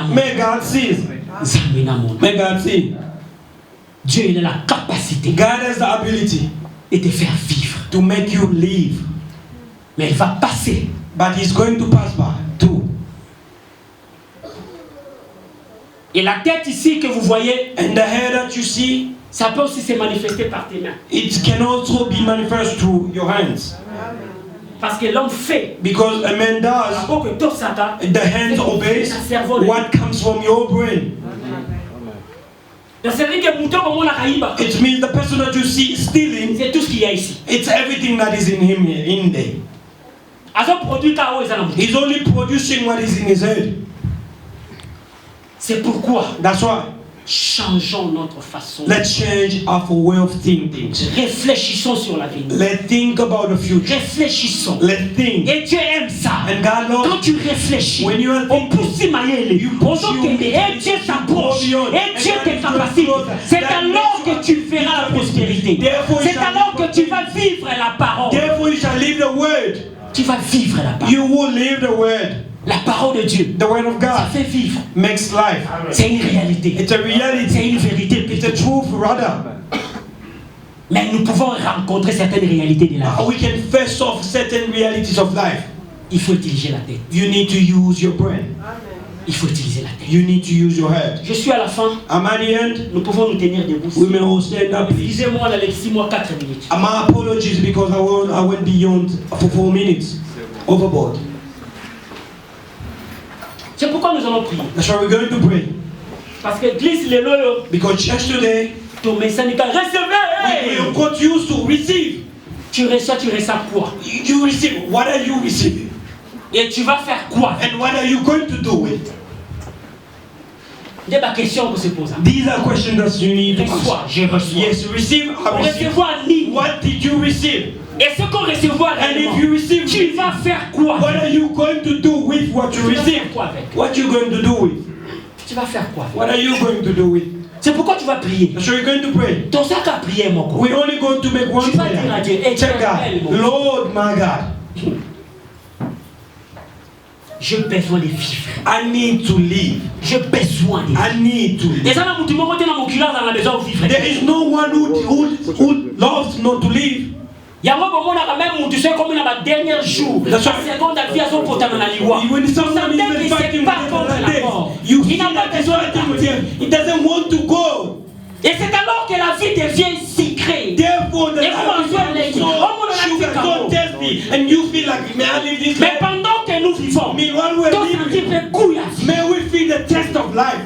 May God sees. May God see. Dieu il a la capacité. God has the ability de te faire vivre. To make you live. Mais il va passer. But he's going to pass by too. Et la tête ici que vous voyez, and the hair that you see, ça peut aussi se manifester par tes mains. It can also be manifested through your hands. Parce que l'homme fait. Because a man does. The hands obeys what comes from your brain. It means the person that you see stealing. It's everything that is in him in there. He's only producing what is in his head. C'est pourquoi. That's why. Changeons notre façon. Let's change our way of thinking. Réfléchissons sur l'avenir. Let's think about the future. Réfléchissons. Let's think. Et Dieu aime ça. And God loves. Quand tu réfléchis, when you are thinking, et Dieu t'approche, et Dieu te capacite. C'est alors que tu verras la prospérité. C'est alors que tu vas vivre la parole. Therefore you shall live the word. Tu vas vivre la parole. You will live the word. La parole de Dieu. The word of God. Ça fait vivre. Makes life. C'est une réalité. It's a reality. C'est une vérité. It's a truth, rather. Mais nous pouvons rencontrer certaines réalités de la vie. We can face off certain realities of life. Il faut utiliser la tête. You need to use your brain. Il faut utiliser la tête. You need to use your head. Je suis à la fin. I'm at the end. Nous pouvons nous tenir debout. We may all stand up. Excusez-moi, Alexis, moi 4 minutes. My apologies because I went beyond for 4 minutes. Overboard. C'est pourquoi nous allons prier. That's why we're going to pray. Parce que glisse les lois. Because church today, ton message est recevez. We got used to receive. Tu reçois quoi? You receive. What are you receiving? Et tu vas faire quoi? And what are you going to do with? C'est ma question que se pose. These are questions that you need to ask. Je reçois. Yes, receive. Recevoir ni. What did you receive? Et ce qu'on recevoir, and if you receive, tu vas faire quoi? What are you going to do with what you receive? What you going to do with? Tu vas faire quoi? What are you going to do with? C'est pourquoi tu vas prier. So you're going to pray. Ton sac à prier, mon corps. We're only going to make one prayer. Tu vas dire à Dieu, check God, Lord my God. J'ai besoin de vivre. I need to live. J'ai besoin de vivre. I need to live. There is no one who loves not to live. Il y a même où tu sais comme la dernière jour. La seconde vie à son potato na liwa. Il n'a pas besoin de partir. He doesn't want to go. Et c'est alors que la vie devient sucrée. Therefore, the and you feel like, may I live this life? Mais pendant que nous vivons, meanwhile we're living, may we feel the test of life.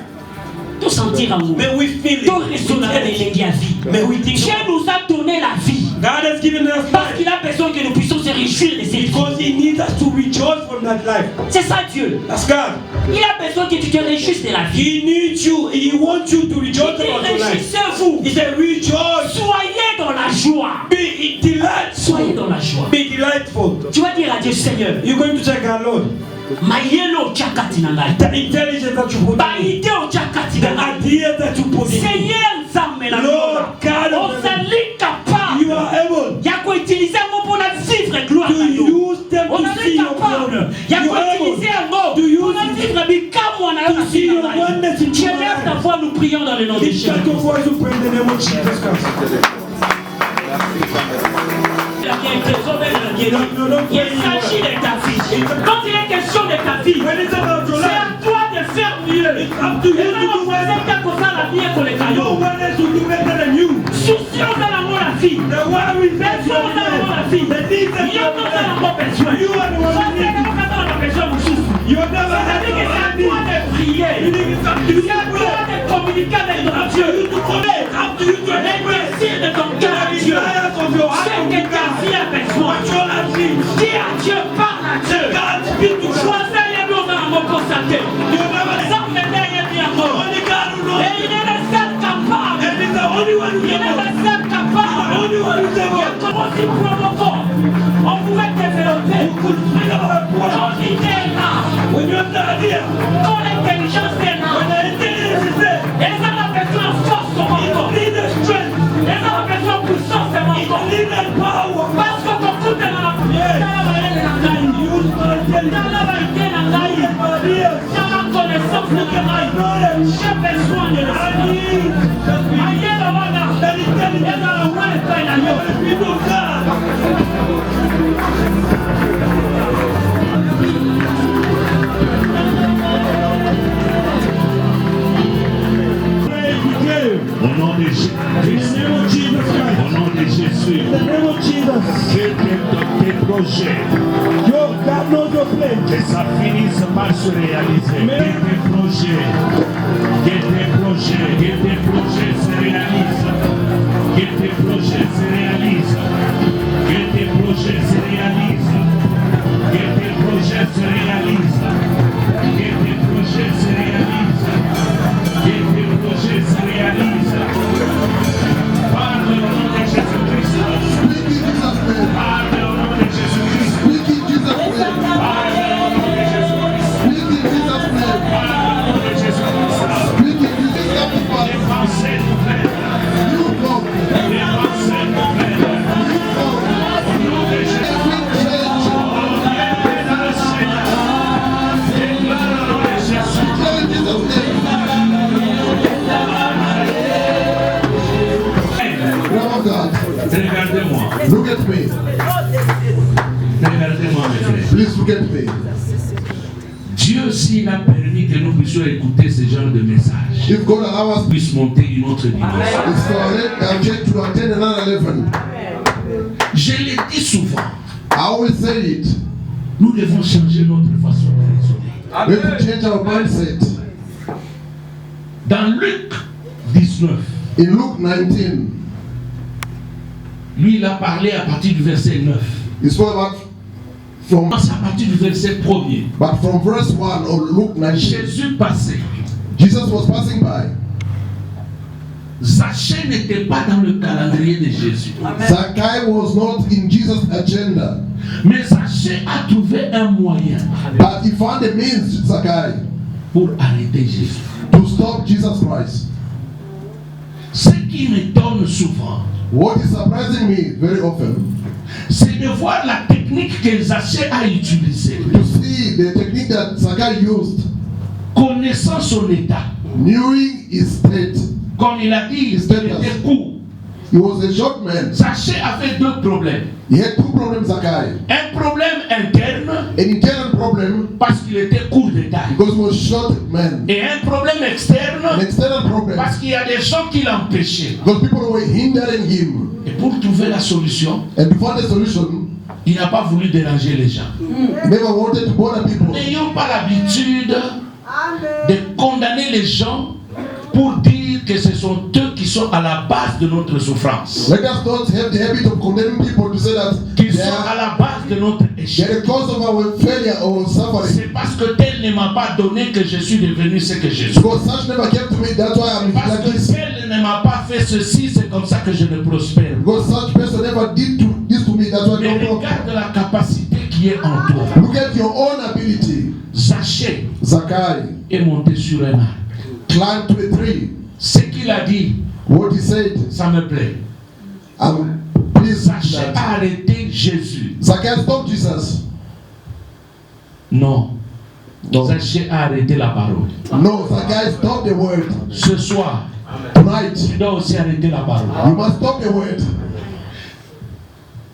Tout sentir amour. May we feel tout ressonner de la vie. May we think Dieu nous a donné la vie. God has given us parce qu'il a besoin que nous puissions se réjouir de cette vie. Because He needs us to rejoice from that life. C'est ça Dieu. That's God. Il a besoin que tu te réjouisses de la vie. He needs you. He wants you to rejoice about your life. Réjouissez-vous. He said, rejoice. Soyez dans la joie. Be delightful. Soyez dans la joie. Be delightful. Tu vas dire à Dieu, Seigneur. You're going to say, God, Lord. The intelligence that you put in, the idea that you put in, Lord God, you are able to use them to see your glory. You are able to use them to see your wonders in your life. Nous prions dans le nom de Jésus. Lift your voice to pray in the name of Jesus Christ. Il s'agit de ta vie. Quand il est question de ta vie, c'est à toi de faire mieux. Et là, on faisait quelque chose à la vie pour les cailloux. Soucions de l'amour la vie. Besoin de l'amour la vie. Il y a besoin de l'amour besoin. Il y a besoin de soucis. C'est-à-dire que c'est à toi de prier. C'est à toi de communiquer avec ton Dieu. Les désirs de ton cœur à Dieu. Ce que ta vie a besoin. Dis à Dieu, parle à Dieu. Choisis les mots dans mon constaté. Sans me derrière bien mort. Et il est le seul capable. Il est le seul capable. Il est aussi provoquant. On pouvait développer. Quand l'idée est là. Quand l'intelligence est là. Et les gens ont besoin de force comme encore. Les gens ont besoin de puissance comme encore. Parce qu'on compte dans la connaissance de j'ai besoin de la au nom de Jésus, au nom de Jésus, que tes projets, que ça finisse par se réaliser. Que tes projets se réalisent. Que tes projets se réalisent. Que tes projets se réalisent. Que tes projets se réalisent. Que tes projets se réalisent. Que tes projets se réalisent. Parle au nom de Jésus-Christ. Parle au nom de Jésus-Christ. Parle au nom de Jésus-Christ. Parle au nom de Jésus-Christ. Les pensées nouvelles. Les pensées nouvelles. Au nom de Jésus-Christ. Déclare le Seigneur. Déclare au nom de Jésus. Regardez-moi. Look at me. Regardez-moi, mes frères. Please look at me. Dieu, s'il a permis que nous puissions écouter ce genre de message, If God allows us puisse monter une autre dimension. to attend another level, Je l'ai dit souvent, I always say it. nous devons changer notre façon de raisonner. We have to change our mindset. Dans Luc 19, In Luke 19, lui, il a parlé à partir du verset 9. he spoke about from, À partir du verset 1er, but from verse 1 of Luke 19. Jésus passait. Jesus was passing by. Zachée n'était pas dans le calendrier de Jésus. Zacchaeus was not in Jesus' agenda, Mais Zachée a trouvé un moyen but he found a means, Zacchaeus, pour arrêter Jésus. to stop Jesus Christ. Ce qui m'étonne souvent, What is surprising me very often, c'est de voir la technique que Zachée a utilisée. to see the technique that Zacchaeus used, Connaissant son état, knowing his state. comme il a dit, il était court. He was a short man. Zaché avait deux problèmes. He had two problems, Zachariah. Un problème interne, An internal problem parce qu'il était court de taille. because he was short man. Et un problème externe, An external problem parce qu'il y a des gens qui l'empêchaient. because people were hindering him. Et pour trouver la solution, And to find a solution, il n'a pas voulu déranger les gens. he never wanted to bother people. N'ayons pas l'habitude Amen. de condamner les gens pour dire que ce sont eux qui sont à la base de notre souffrance. Let us not have the habit of condemning people to say that Qu'ils they sont à are, la base de notre they échec. are the cause of our failure or suffering. C'est parce que tel ne m'a pas donné que je suis devenu ce que je suis. Because such never came to me, that's why I'm Parce like que this. tel ne m'a pas fait ceci, c'est comme ça que je ne prospère. Because such person never did this to me, that's why Mais I don't regarde know. la capacité qui est en toi. Look at your own ability. Zaché Zachariah est monté sur un arbre. climbed to a tree. Ce qu'il a dit, What he said, ça me plaît. I'm pleased with Zaché that. a arrêté Jésus. Zachariah stopped Jesus. Non. No. Zaché a arrêté la parole. No, Zachariah stopped the word. Ce soir, Tonight, tu dois aussi arrêter la parole. you must stop the word.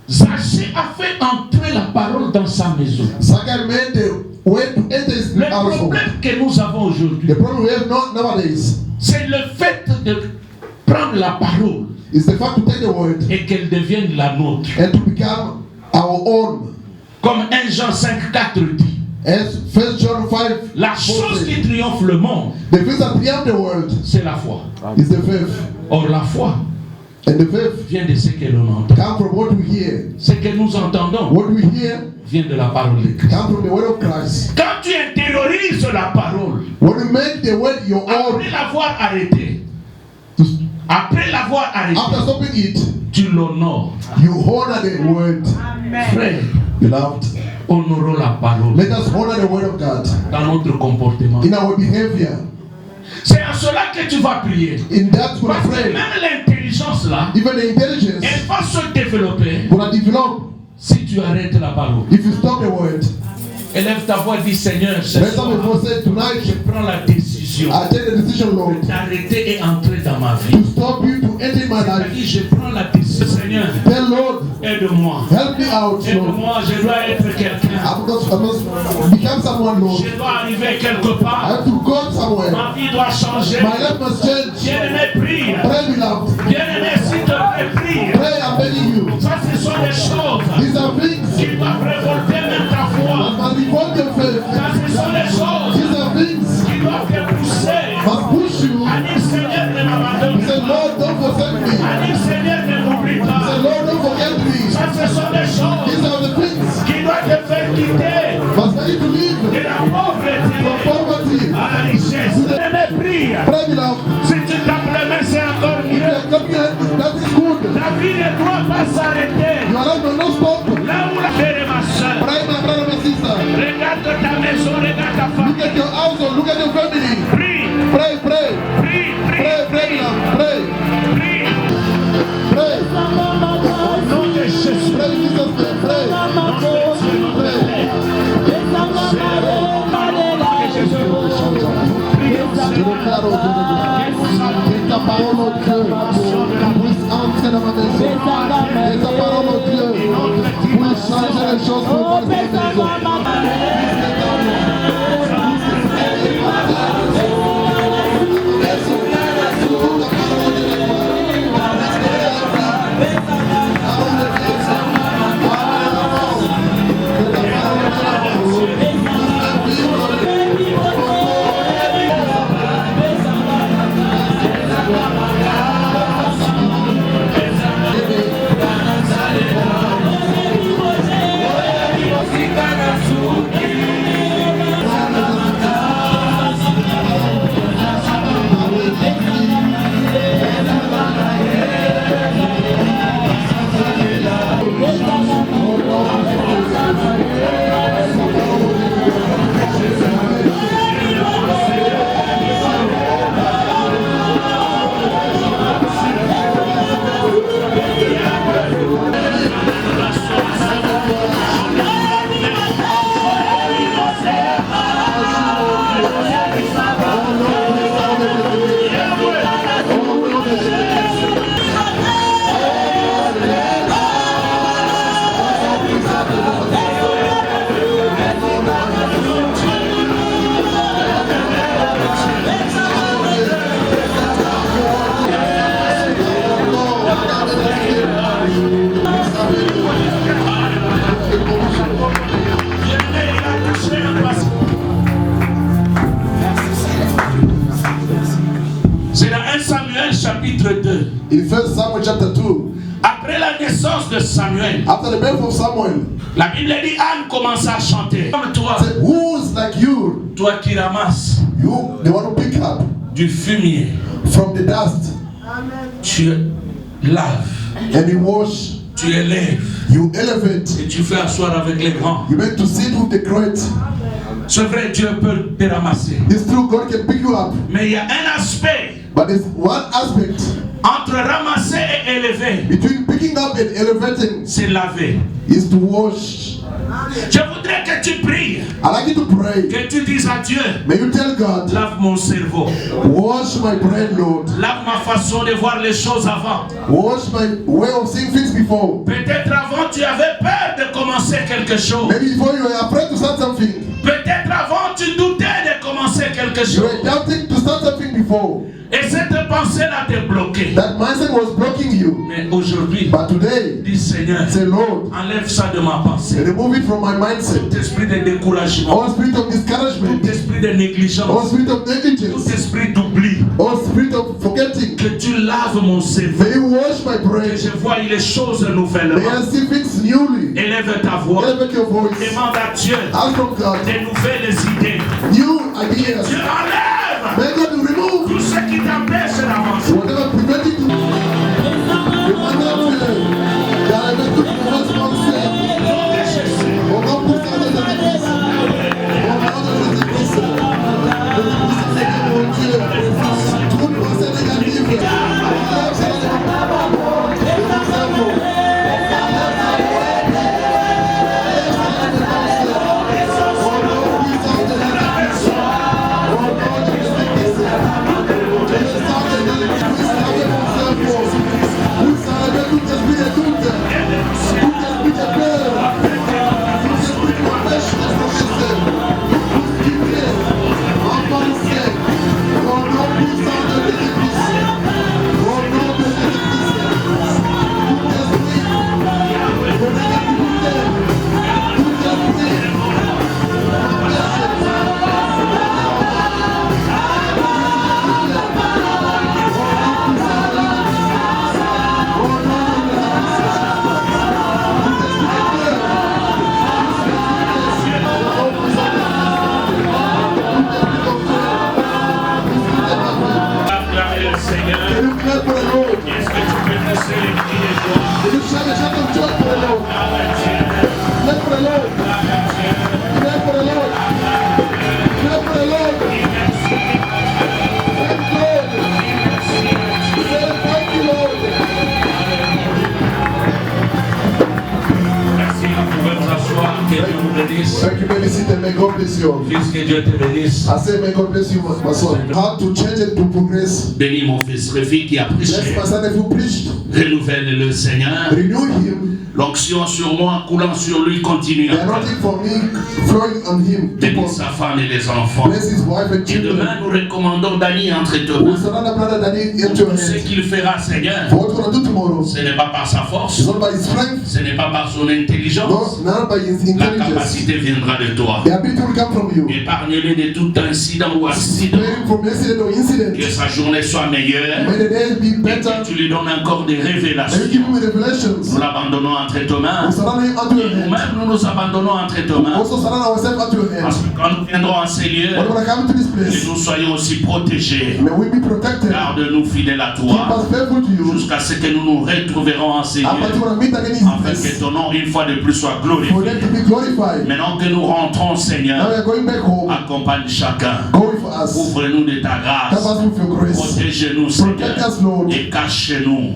Zaché a fait entrer la parole dans sa maison. Zachariah made the word to enter his Le household. problème que nous avons aujourd'hui, The problem we have nowadays c'est le fait de prendre la parole is the fact to take the word et qu'elle devienne la nôtre. and to become our own. Comme 1 Jean 5,4 dit, As 1 John 5, la chose qui triomphe le monde, the things that triumph the world c'est la foi. is the faith. Or la foi And the faith vient de ce que l'on entend. come from what we hear. Ce que nous entendons What we hear vient de la parole de Christ. come from the word of Christ. Quand tu intériorises la parole, When you make the word your own, après l'avoir arrêté, après l'avoir arrêté, after stopping it, tu l'honores. you honor the word. Frère, Beloved, honorons la parole let us honor the word of God dans notre comportement. in our behavior. C'est en cela que tu vas prier. In that we Parce que pray. même l'intelligence là, Even the intelligence elle va se développer will develop si tu arrêtes la parole. if you stop the word. Élève ta voix, dis Seigneur, ce Let soir, some people say je tonight, prends la décision I take the decision, Lord, d'arrêter et entrer dans ma vie. to stop you to enter my life. C'est-à-dire, je prends la décision, Seigneur, Tell Lord, aide-moi. help me out, Lord. Aide-moi, je dois être quelqu'un. I must become someone, Lord. Je dois arriver quelque I part. have to go somewhere. Ma vie doit changer. My life must change. Bien-aimé, prie. Pray, beloved. Bien-aimé, s'il te plaît, prie. Pray, I'm begging you. Ça, ce sont des choses These are things qui doivent révolter même ta foi. that must revolt your faith. Ça, ce sont des choses These are things qui doivent te pousser. must push you. À dire, Seigneur, ne m'abandonne Say, pas. Lord, don't forsake me. À dire, Seigneur, ne m'oublie Say, pas. Lord, don't forget me. Ça, ce sont des choses These are the things qui doivent te faire quitter must make you to live de la pauvreté from poverty. à la richesse. Bien-aimé, prie. Pray, beloved. Si tu tapes les mains, c'est encore If you mieux. are clapping your hands, that is good. La vie ne doit pas s'arrêter. Your life will not stop. Là où la terre est ma soeur. Pray, my brother, my sister. Regarde ta maison, regarde ta Look famille. at your household. Look at your family. Prie, Pray, pray. prie, Pray, pray, prie, beloved. Pray. prie. Pray. Au nom de Jésus. Pray, Jesus' name. Pray. Pray. Questa parola di Dio, puissance dans ma maison. Questa parola di Dio, puoi changer les choses pour ma maison. C'est dans 1 Samuel chapitre 2. In 1 Samuel chapter 2. Après la naissance de Samuel, After the birth of Samuel, la Bible dit Anne commença à chanter. Comme toi, say, who's like you? toi qui ramasses You, the one who pick up du fumier, from the dust tu laves, and you wash, tu élèves you elevate, et tu fais asseoir avec les grands. you make to sit with the great. C'est vrai, Dieu peut te ramasser. It's true, God can pick you up. Mais il y a un aspect But there's one aspect entre ramasser et élever, between picking up and elevating c'est laver. is to wash. Je voudrais que tu pries, I like you to pray. que tu dises à Dieu, May you tell God, lave mon cerveau, wash my brain, Lord. lave ma façon de voir les choses avant. Wash my way of seeing things before. Peut-être avant tu avais peur de commencer quelque chose. Maybe before you were afraid to start something. Peut-être avant tu doutais de commencer quelque You chose. were doubting to start something before. Et cette pensée-là te bloquait. That mindset was blocking you. Mais aujourd'hui, But today, dis Seigneur, say, Lord, enlève ça de ma pensée. remove it from my mindset. Tout esprit de découragement, All spirit of discouragement, tout esprit de all négligence, spirit of tout negligence, esprit d'oubli, all spirit of forgetting. que tu laves mon cerveau. May you wash my brain. Que je vois les choses May nouvellement. I see things newly. Élève ta voix. Elevate your voice. Demande à Dieu Ask from God. des nouvelles idées. New ideas. Dieu enlève May God remove tout ce qui t'empêche d'avancer. whatever preventing you. Thank you, may sit and may God bless you. Fils, que Dieu te bénisse. I say, may God bless you, my son. How to change and to progress. Bénis mon fils Réfi qui a Bless prêché. my son if you preached. Renouvelle le Seigneur. Renew him. L'onction sur moi, coulant sur lui, continue. The anointing for me flowing on him. Bénis sa femme et les enfants. Bless his wife and Et children. demain, nous recommandons Dani entre tes We mains. surrender brother Danny into your Ce hands. qu'il fera, Seigneur, For what we're going to do tomorrow. ce n'est pas par sa force, It's not by his strength. ce n'est pas par son intelligence. No, not by his La intelligence. capacité viendra de toi. The ability will come from you. Épargne-le de tout incident ou accident. Praying from incident or incident. Que sa journée soit meilleure. May the day be Et better. que tu lui donnes encore des May you révélations. give him revelations. Nous l'abandonnons entre tes mains. We surrender him unto your hands. Nous-mêmes, nous nous abandonnons entre tes mains. Also surrender ourselves unto your Parce hands. que quand nous viendrons à ces lieux, When we come to this que place, nous soyons aussi protégés. may we be protected. Garde-nous fidèles à Keep toi. us faithful to you. Jusqu'à ce que nous nous retrouverons en ces Up until lieux. we meet again in Afin his que face. ton nom, une fois de plus, soit For glorifié. them to be glorified. Maintenant que nous rentrons, Now Seigneur, we are going back home. accompagne chacun. Go with us. Ouvre-nous de ta Help grâce. us with your grace. Protège-nous, Protect us, Seigneur. Lord. Et cache-nous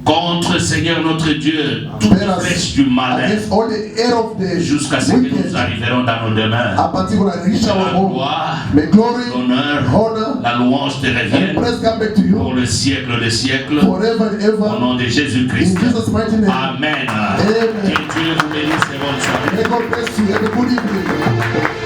contre, Seigneur notre Dieu, toute Spare us flèche du malin. against all the air of the Jusqu'à ce que wicked. nous arriverons dans nos demeures. Up until we reach our La home. gloire, May glory, l'honneur, honor, la louange te and reviennent praise come back to pour you le siècle des siècles. forever and Au ever. nom de In Jésus-Christ. Jesus' mighty name. Amen. Amen. Que Dieu vous bénisse et bonne soirée. May God bless you. Have a good evening.